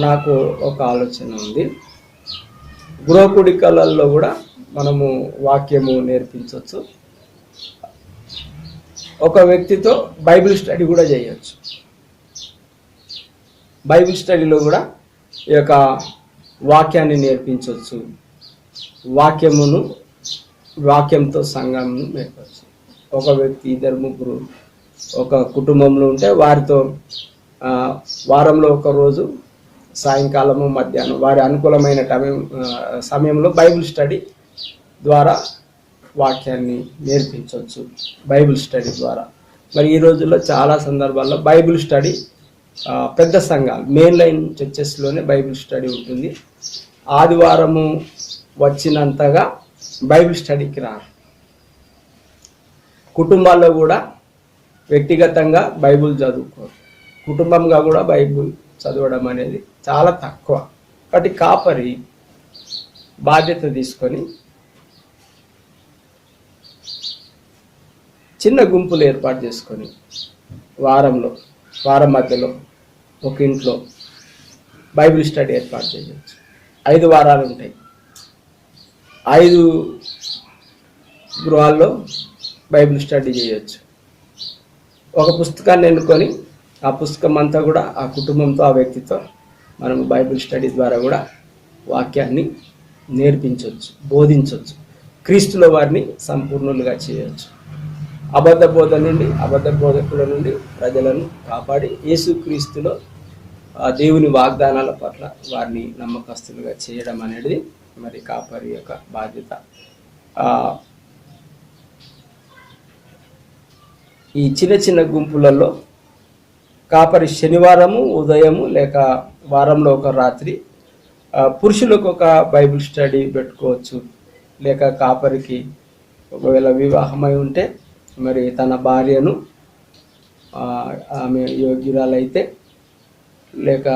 నాకు ఒక ఆలోచన ఉంది. గృహకుడికలలో కూడా మనము వాక్యము నేర్పించవచ్చు. ఒక వ్యక్తితో బైబిల్ స్టడీ కూడా చేయవచ్చు. బైబిల్ స్టడీలో కూడా ఈ యొక్క వాక్యాన్ని నేర్పించవచ్చు. వాక్యంతో సంఘంను నేర్పచ్చు. ఒక వ్యక్తి, ఇద్దరు, ముగ్గురు ఒక కుటుంబంలో ఉంటే వారితో వారంలో ఒక రోజు సాయంకాలము మధ్యాహ్నం వారి అనుకూలమైన సమయంలో బైబిల్ స్టడీ ద్వారా వాక్యాన్ని నేర్పించవచ్చు. బైబిల్ స్టడీ ద్వారా మరి ఈ రోజుల్లో చాలా సందర్భాల్లో బైబిల్ స్టడీ పెద్ద సంఘాలు మెయిన్ లైన్ చర్చెస్లోనే బైబిల్ స్టడీ ఉంటుంది. ఆదివారము వచ్చినంతగా బైబిల్ స్టడీకి రారు. కుటుంబాల్లో కూడా వ్యక్తిగతంగా బైబిల్ చదువుకోరు, కుటుంబంగా కూడా బైబిల్ చదవడం అనేది చాలా తక్కువ. కాబట్టి కాపరి బాధ్యత తీసుకొని చిన్న గుంపులు ఏర్పాటు చేసుకొని వారం మధ్యలో ఒక ఇంట్లో బైబిల్ స్టడీ ఏర్పాటు చేయవచ్చు. 5 వారాలు ఉంటాయి. 5 గృహాల్లో బైబిల్ స్టడీ చేయవచ్చు. ఒక పుస్తకాన్ని ఎన్నుకొని ఆ పుస్తకం అంతా కూడా ఆ కుటుంబంతో, ఆ వ్యక్తితో మనం బైబిల్ స్టడీ ద్వారా కూడా వాక్యాన్ని నేర్పించవచ్చు, బోధించవచ్చు. క్రీస్తులో వారిని సంపూర్ణులుగా చేయవచ్చు. అబద్ధ బోధకుల నుండి ప్రజలను కాపాడి యేసుక్రీస్తులో దేవుని వాగ్దానాల పట్ల వారిని నమ్మకస్తులుగా చేయడం అనేది మరి కాపరి యొక్క బాధ్యత. ఈ చిన్న చిన్న గుంపులలో కాపరి శనివారము ఉదయము లేక వారంలో ఒక రాత్రి పురుషులకు ఒక బైబిల్ స్టడీ పెట్టుకోవచ్చు. లేక కాపరికి ఒకవేళ వివాహమై ఉంటే మరి తన భార్యను, ఆమె యోగ్యురాలైతే లేక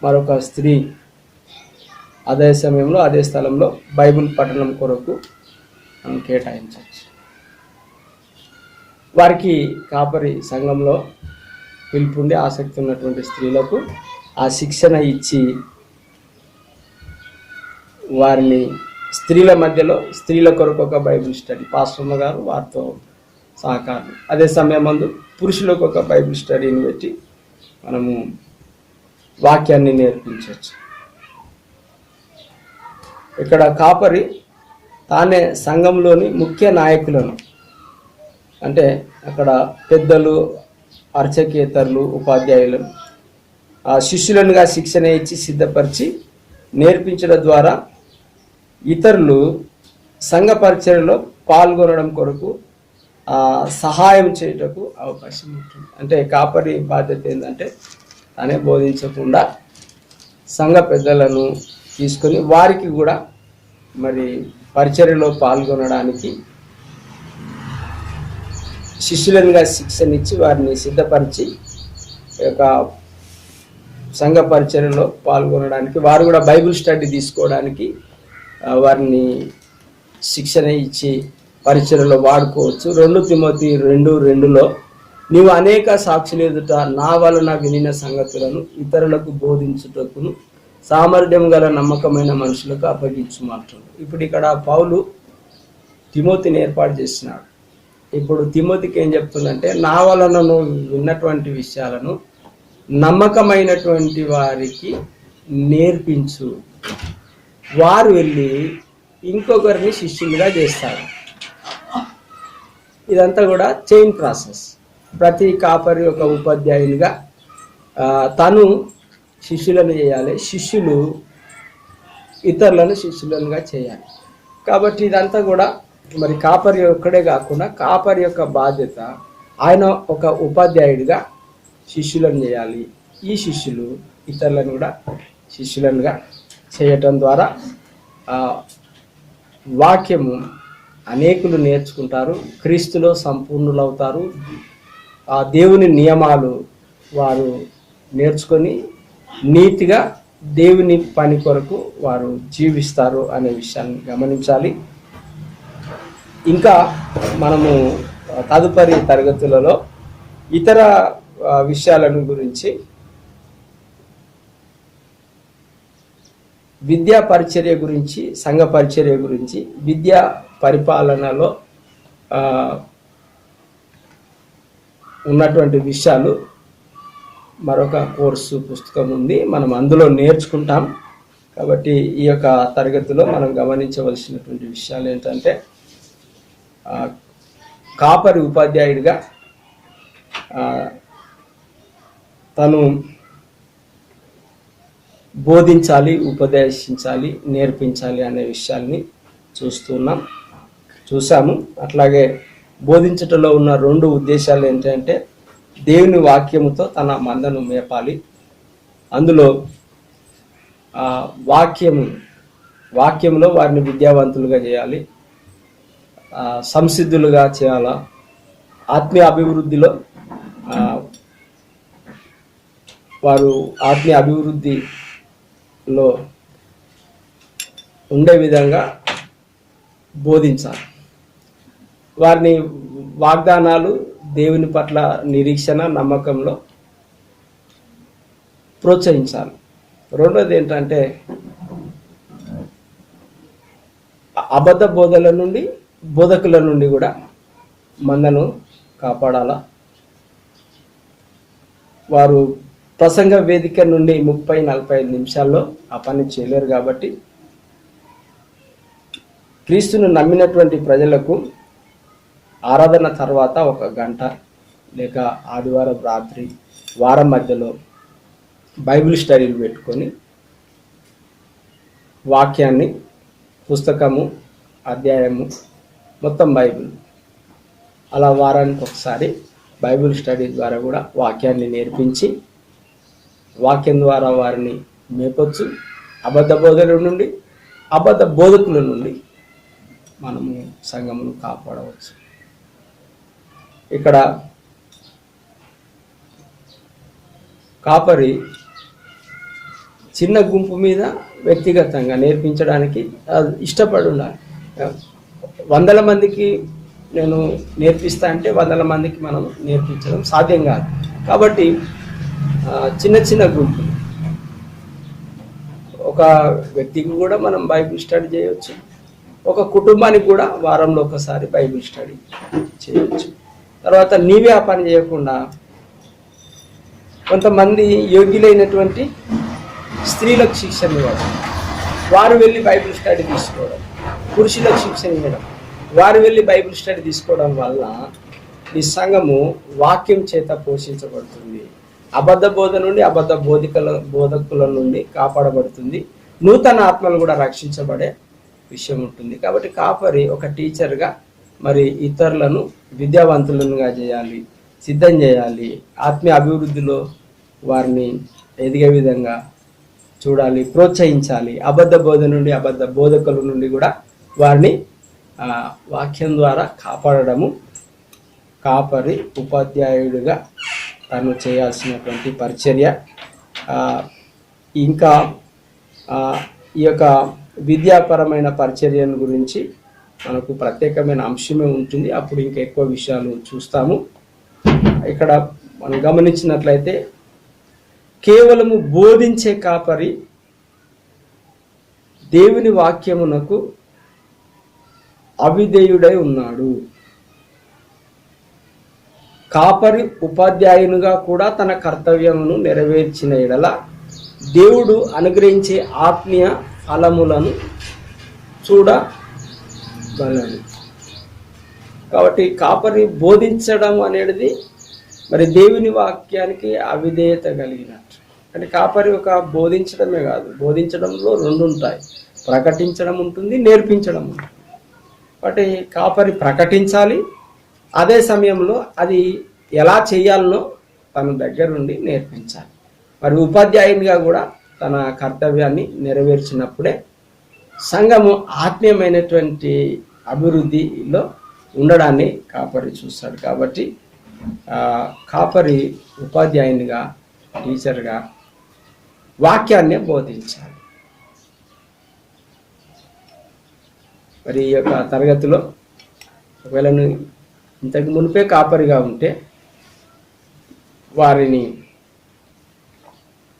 మరొక స్త్రీ అదే సమయంలో అదే స్థలంలో బైబిల్ పఠనం కొరకు కేటాయించవచ్చు. వారికి కాపరి సంఘంలో పిలుపుండి ఆసక్తి ఉన్నటువంటి స్త్రీలకు ఆ శిక్షణ ఇచ్చి వారిని స్త్రీల మధ్యలో స్త్రీల కొరకు ఒక బైబిల్ స్టడీ పాస్టర్మ గారు వారితో సహకారం, అదే సమయమందు పురుషులకు ఒక బైబిల్ స్టడీని పెట్టి మనము వాక్యాన్ని నేర్పించవచ్చు. ఇక్కడ కాపరి తానే సంఘంలోని ముఖ్య నాయకులను, అంటే అక్కడ పెద్దలు, అర్చకేతరులు, ఉపాధ్యాయులు శిష్యులనుగా శిక్షణ ఇచ్చి సిద్ధపరిచి నేర్పించడం ద్వారా ఇతరులు సంఘ పరిచర్యలో పాల్గొనడం కొరకు సహాయం చేయటకు అవకాశం ఉంటుంది. అంటే కాపరి బాధ్యత ఏంటంటే తానే బోధించకుండా సంఘ పెద్దలను తీసుకొని వారికి కూడా మరి పరిచర్యలో పాల్గొనడానికి శిష్యులనుగా శిక్షణ ఇచ్చి వారిని సిద్ధపరిచి యొక్క సంఘ పరిచర్యలో పాల్గొనడానికి, వారు కూడా బైబిల్ స్టడీ తీసుకోవడానికి వారిని శిక్షణ ఇచ్చి పరిచర్యలో వాడుకోవచ్చు. 2 తిమోతి 2:2లో నీవు అనేక సాక్షులు ఎదుట నా వలన వినిన సంగతులను ఇతరులకు బోధించుటకును సామర్థ్యం గల నమ్మకమైన మనుషులకు అప్పగించుమంటాడు. ఇప్పుడు ఇక్కడ పౌలు తిమోతిని ఏర్పాటు చేస్తున్నాడు. ఇప్పుడు తిమోతికి ఏం చెప్తుందంటే, నా వలన నువ్వు విన్నటువంటి విషయాలను నమ్మకమైనటువంటి వారికి నేర్పించు. వారు వెళ్ళి ఇంకొకరిని శిష్యులుగా చేస్తారు. ఇదంతా కూడా చైన్ ప్రాసెస్. ప్రతి కాపరి ఒక ఉపాధ్యాయునిగా తను శిష్యులను చేయాలి, శిష్యులు ఇతరులను శిష్యులుగా చేయాలి. కాబట్టి ఇదంతా కూడా మరి కాపరి ఒక్కడే కాకుండా కాపరి యొక్క బాధ్యత, ఆయన ఒక ఉపాధ్యాయుడిగా శిష్యులను చేయాలి. ఈ శిష్యులు ఇతరులను కూడా శిష్యులనుగా చేయటం ద్వారా వాక్యము అనేకులు నేర్చుకుంటారు, క్రీస్తులో సంపూర్ణులవుతారు. ఆ దేవుని నియమాలు వారు నేర్చుకొని నీతిగా దేవుని పని కొరకు వారు జీవిస్తారు అనే విషయాన్ని గమనించాలి. ఇంకా మనము తదుపరి తరగతులలో ఇతర విషయాలను గురించి, విద్యా పరిచర్య గురించి, సంఘ పరిచర్య గురించి, విద్యా పరిపాలనలో ఉన్నటువంటి విషయాలు మరొక కోర్సు పుస్తకం ఉంది, మనం అందులో నేర్చుకుంటాం. కాబట్టి ఈ యొక్క తరగతిలో మనం గమనించవలసినటువంటి విషయాలు ఏంటంటే, కాపరి ఉపాధ్యాయుడిగా తను బోధించాలి, ఉపదేశించాలి, నేర్పించాలి అనే విషయాల్ని చూసాము. అట్లాగే బోధించటంలో ఉన్న 2 ఉద్దేశాలు ఏంటంటే, దేవుని వాక్యముతో తన మందను మేపాలి. అందులో వాక్యములో వారిని విద్యావంతులుగా చేయాలి, సంసిద్ధులుగా చేయాలా, ఆత్మీయ అభివృద్ధిలో వారు ఆత్మీయ అభివృద్ధిలో ఉండే విధంగా బోధించాలి. వారిని వాగ్దానాలు, దేవుని పట్ల నిరీక్షణ, నమ్మకంలో ప్రోత్సహించాలి. రెండోది ఏంటంటే, అబద్ధ బోధకుల నుండి కూడా మందను కాపాడాలా. వారు ప్రసంగ వేదిక నుండి 30-45 నిమిషాల్లో ఆ పని చేయలేరు. కాబట్టి క్రీస్తును నమ్మినటువంటి ప్రజలకు ఆరాధన తర్వాత 1 గంట లేక ఆదివారం రాత్రి, వారం మధ్యలో బైబిల్ స్టడీలు పెట్టుకొని వాక్యాన్ని, పుస్తకము, అధ్యాయము, మొత్తం బైబిల్ అలా వారానికి ఒకసారి బైబిల్ స్టడీ ద్వారా కూడా వాక్యాన్ని నేర్పించి వాక్యం ద్వారా వారిని మేపొచ్చు. అబద్ధ బోధకుల నుండి మనము సంఘమును కాపాడవచ్చు. ఇక్కడ కాపరి చిన్న గుంపు మీద వ్యక్తిగతంగా నేర్పించడానికి ఇష్టపడి ఉండాలి. 100 మందికి నేను నేర్పిస్తా అంటే 100 మందికి మనం నేర్పించడం సాధ్యం కాదు. కాబట్టి చిన్న గుంపులు, ఒక వ్యక్తికి కూడా మనం బైబిల్ స్టడీ చేయవచ్చు, ఒక కుటుంబానికి కూడా వారంలో ఒకసారి బైబిల్ స్టడీ చేయవచ్చు. తర్వాత నీవే ఆ పని చేయకుండా కొంతమంది యోగ్యులైనటువంటి స్త్రీలకు శిక్షణ ఇవ్వడం, వారు వెళ్ళి బైబిల్ స్టడీ తీసుకోవడం, పురుషులకు శిక్షణ ఇవ్వడం, వారు వెళ్ళి బైబిల్ స్టడీ తీసుకోవడం వల్ల ఈ సంఘము వాక్యం చేత పోషించబడుతుంది, అబద్ధ బోధ నుండి, అబద్ధ బోధకుల నుండి కాపాడబడుతుంది, నూతన ఆత్మలు కూడా రక్షించబడే విషయం ఉంటుంది. కాబట్టి కాపరి ఒక టీచర్గా మరి ఇతరులను విద్యావంతులుగా చేయాలి, సిద్ధం చేయాలి, ఆత్మీయ అభివృద్ధిలో వారిని ఎదిగే విధంగా చూడాలి, ప్రోత్సహించాలి. అబద్ధ బోధ నుండి, అబద్ధ బోధకుల నుండి కూడా వారిని వాక్యం ద్వారా కాపాడడము కాపరి ఉపాధ్యాయుడిగా తను చేయాల్సినటువంటి పరిచర్య. ఇంకా ఈ యొక్క విద్యాపరమైన పరిచర్యను గురించి మనకు ప్రత్యేకమైన అంశమే ఉంటుంది, అప్పుడు ఇంకా ఎక్కువ విషయాలు చూస్తాము. ఇక్కడ మనం గమనించినట్లయితే కేవలము బోధించే కాపరి దేవుని వాక్యమునకు అవిధేయుడై ఉన్నాడు. కాపరి ఉపాధ్యాయునిగా కూడా తన కర్తవ్యమును నెరవేర్చిన ఎడల దేవుడు అనుగ్రహించే ఆత్మీయ ఫలములను చూడగలరు. కాబట్టి కాపరి బోధించడం అనేది మరి దేవుని వాక్యానికి అవిధేయత కలిగినట్టు. అంటే కాపరి ఒక బోధించడమే కాదు, బోధించడంలో రెండు ఉంటాయి, ప్రకటించడం ఉంటుంది, నేర్పించడం ఉంటుంది. కాబట్టి కాపరి ప్రకటించాలి, అదే సమయంలో అది ఎలా చేయాలనో తన దగ్గరుండి నేర్పించాలి. మరి ఉపాధ్యాయునిగా కూడా తన కర్తవ్యాన్ని నెరవేర్చినప్పుడే సంఘము ఆత్మీయమైనటువంటి అభివృద్ధిలో ఉండడాన్ని కాపరి చూస్తాడు. కాబట్టి కాపరి ఉపాధ్యాయునిగా, టీచర్గా వాక్యాన్ని బోధించాలి. మరి ఈ యొక్క తరగతిలో ఒకవేళ ఇంతకు మునిపే కాపరిగా ఉంటే వారిని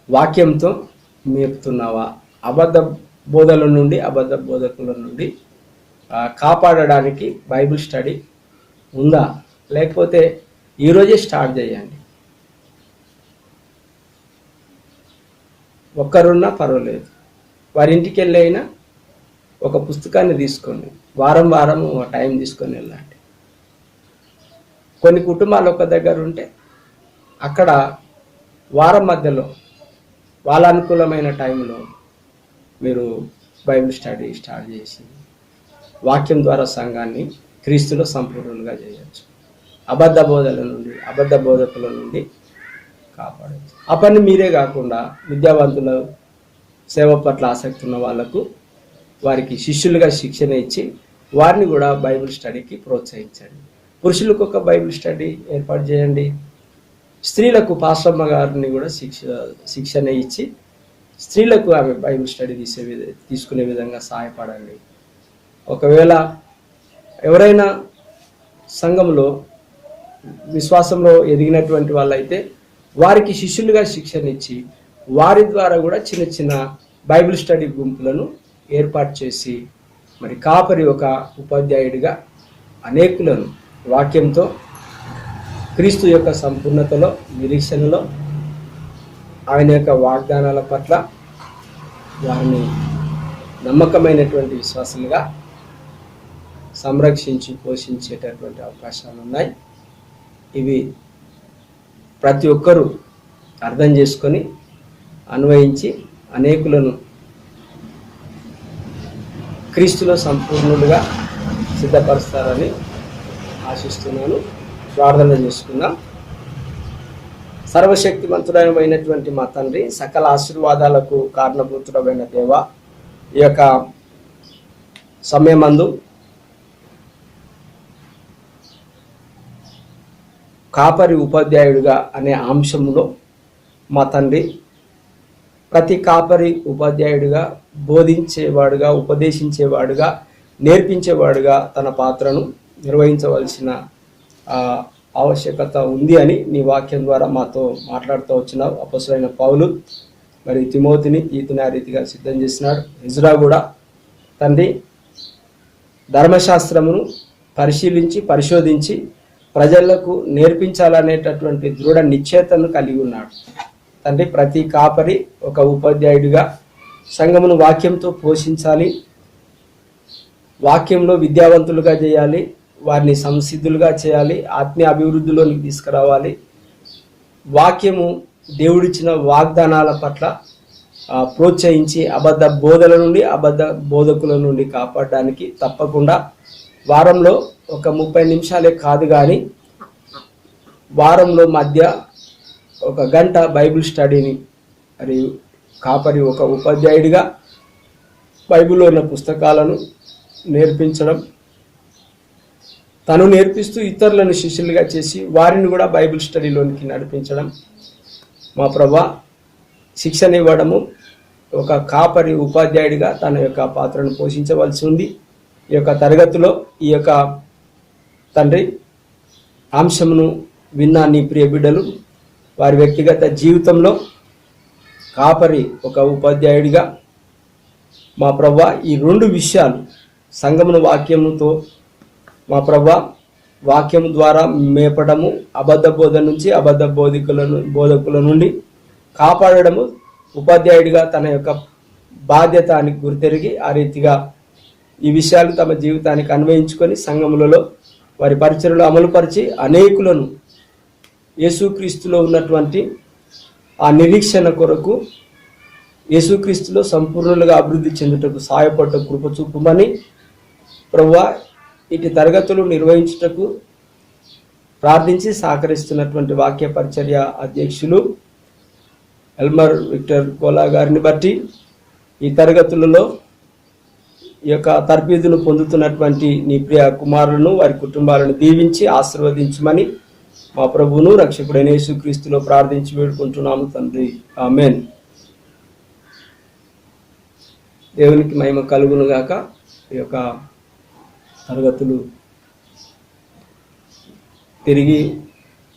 వాక్యంతో మేపుతున్నావా? అబద్ధ బోధల నుండి, అబద్ధ బోధకుల నుండి కాపాడడానికి బైబిల్ స్టడీ ఉందా? లేకపోతే ఈరోజే స్టార్ట్ చేయండి. ఒక్కరున్నా పర్వాలేదు, వారి ఇంటికి వెళ్ళి అయినా ఒక పుస్తకాన్ని తీసుకోండి, వారం వారం టైం తీసుకొని వెళ్ళండి. కొన్ని కుటుంబాలు ఒక దగ్గర ఉంటే అక్కడ వారం మధ్యలో వాళ్ళ అనుకూలమైన టైంలో మీరు బైబిల్ స్టడీ స్టార్ట్ చేసి వాక్యం ద్వారా సంఘాన్ని క్రీస్తులో సంపూర్ణంగా చేయవచ్చు. అబద్ధ బోధల నుండి, అబద్ధ బోధకుల నుండి కాపాడవచ్చు. ఆ పని మీరే కాకుండా విద్యావంతుల సేవ పట్ల ఆసక్తి ఉన్న వాళ్లకు వారికి శిష్యులుగా శిక్షణ ఇచ్చి వారిని కూడా బైబిల్ స్టడీకి ప్రోత్సహించండి. పురుషులకు ఒక బైబిల్ స్టడీ ఏర్పాటు చేయండి. స్త్రీలకు పాస్టమ్మ గారిని కూడా శిక్షణ ఇచ్చి స్త్రీలకు ఆమె బైబిల్ స్టడీ తీసుకునే విధంగా సహాయపడండి. ఒకవేళ ఎవరైనా సంఘంలో విశ్వాసంలో ఎదిగినటువంటి వాళ్ళైతే వారికి శిష్యులుగా శిక్షణ ఇచ్చి వారి ద్వారా కూడా చిన్న చిన్న బైబిల్ స్టడీ గుంపులను ఏర్పాటు చేసి మరి కాపరి ఒక ఉపాధ్యాయుడిగా అనేకులను వాక్యంతో క్రీస్తు యొక్క సంపూర్ణతలో, నిరీక్షణలో, ఆయన యొక్క వాగ్దానాల పట్ల వారిని నమ్మకమైనటువంటి విశ్వాసులుగా సంరక్షించి పోషించేటటువంటి అవకాశాలు ఉన్నాయి. ఇవి ప్రతి ఒక్కరూ అర్థం చేసుకొని అన్వయించి అనేకులను క్రీస్తులో సంపూర్ణులుగా సిద్ధపరుస్తారని ఆశిస్తున్నాను. ప్రార్థన చేసుకుందాం. సర్వశక్తిమంతుడైనటువంటి మా తండ్రి, సకల ఆశీర్వాదాలకు కారణభూతుడమైన దేవ, ఈ యొక్క సమయమందు కాపరి ఉపాధ్యాయుడిగా అనే అంశంలో మా తండ్రి ప్రతి కాపరి ఉపాధ్యాయుడిగా, బోధించేవాడుగా, ఉపదేశించేవాడుగా, నేర్పించేవాడుగా తన పాత్రను నిర్వహించవలసిన ఆవశ్యకత ఉంది అని నీ వాక్యం ద్వారా మాతో మాట్లాడుతూ వచ్చినావు. అపొస్తలుడైన పౌలు మరి తిమోతిని ఆ రీతిగా సిద్ధం చేసినాడు. ఇజ్రా కూడా తండ్రి ధర్మశాస్త్రమును పరిశీలించి పరిశోధించి ప్రజలకు నేర్పించాలనేటటువంటి దృఢ నిశ్చయతను కలిగి ఉన్నాడు. తండ్రి ప్రతి కాపరి ఒక ఉపాధ్యాయుడిగా సంఘమును వాక్యంతో పోషించాలి, వాక్యంలో విద్యావంతులుగా చేయాలి, వారిని సంసిద్ధులుగా చేయాలి, ఆత్మీయ అభివృద్ధిలోనికి తీసుకురావాలి, వాక్యము దేవుడిచ్చిన వాగ్దానాల పట్ల ప్రోత్సహించి అబద్ధ బోధల నుండి, అబద్ధ బోధకుల నుండి కాపాడడానికి తప్పకుండా వారంలో ఒక 30 నిమిషాలే కాదు కానీ వారంలో మధ్య 1 గంట బైబిల్ స్టడీని మరి కాపరి ఒక ఉపాధ్యాయుడిగా బైబిల్లో ఉన్న పుస్తకాలను నేర్పించడం, తను నేర్పిస్తూ ఇతరులను శిష్యులుగా చేసి వారిని కూడా బైబిల్ స్టడీలోనికి నడిపించడం, మా ప్రభా శిక్షణ ఇవ్వడము, ఒక కాపరి ఉపాధ్యాయుడిగా తన యొక్క పాత్రను పోషించవలసి ఉంది. ఈ యొక్క తరగతిలో ఈ యొక్క తండ్రి అంశమును విన్న నీ ప్రియ బిడ్డలు వారి వ్యక్తిగత జీవితంలో కాపరి ఒక ఉపాధ్యాయుడిగా మా ప్రభా ఈ 2 విషయాలు సంఘమును వాక్యముతో మా ప్రభా వాక్యం ద్వారా మేపడము, అబద్ధ బోధ నుంచి అబద్ధ బోధకుల నుండి కాపాడడము, ఉపాధ్యాయుడిగా తన యొక్క బాధ్యత అని గుర్తెరిగి ఆ రీతిగా ఈ విషయాలు తమ జీవితానికి అన్వయించుకొని సంఘములలో వారి పరిచర్యలు అమలుపరిచి అనేకులను యేసుక్రీస్తులో ఉన్నటువంటి ఆ నిరీక్షణ కొరకు యేసుక్రీస్తులో సంపూర్ణులుగా అభివృద్ధి చెందుటకు సహాయపడ్డ కృప చూపమని ప్రభువా ఇటు తరగతులు నిర్వహించుటకు ప్రార్థించి సహకరిస్తున్నటువంటి వాక్య పరిచర్య అధ్యక్షులు ఎల్మర్ విక్టర్ కోలా గారిని బట్టి ఈ తరగతులలో ఈ యొక్క తర్ఫీదును పొందుతున్నటువంటి నీ ప్రియ కుమారులను వారి కుటుంబాలను దీవించి ఆశీర్వదించమని మా ప్రభువును రక్షకుడైన యేసుక్రీస్తులో ప్రార్థించి వేడుకుంటున్నాము తండ్రి, ఆమేన్. దేవునికి మహిమ కలుగును గాక. ఈ యొక్క తరగతులు తిరిగి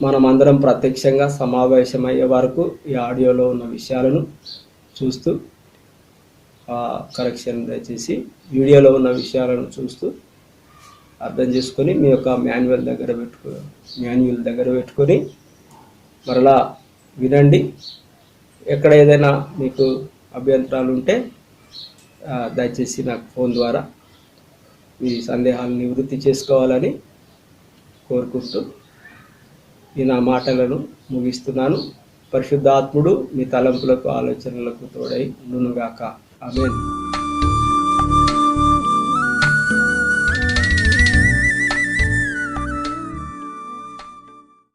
మనం అందరం ప్రత్యక్షంగా సమావేశమయ్యే వరకు ఈ ఆడియోలో ఉన్న విషయాలను చూస్తూ కరెక్షన్ దయచేసి వీడియోలో ఉన్న విషయాలను చూస్తూ అర్థం చేసుకొని మీ యొక్క మాన్యువల్ దగ్గర పెట్టుకొని మరలా వినండి. ఎక్కడ ఏదైనా మీకు అభ్యంతరాలు ఉంటే దయచేసి నాకు ఫోన్ ద్వారా మీ సందేహాలను నివృత్తి చేసుకోవాలని కోరుకుంటూ ఈ నా మాటలను ముగిస్తున్నాను. పరిశుద్ధాత్ముడు మీ తలంపులకు ఆలోచనలకు తోడై ఉండునుగాక. ఆమేన్.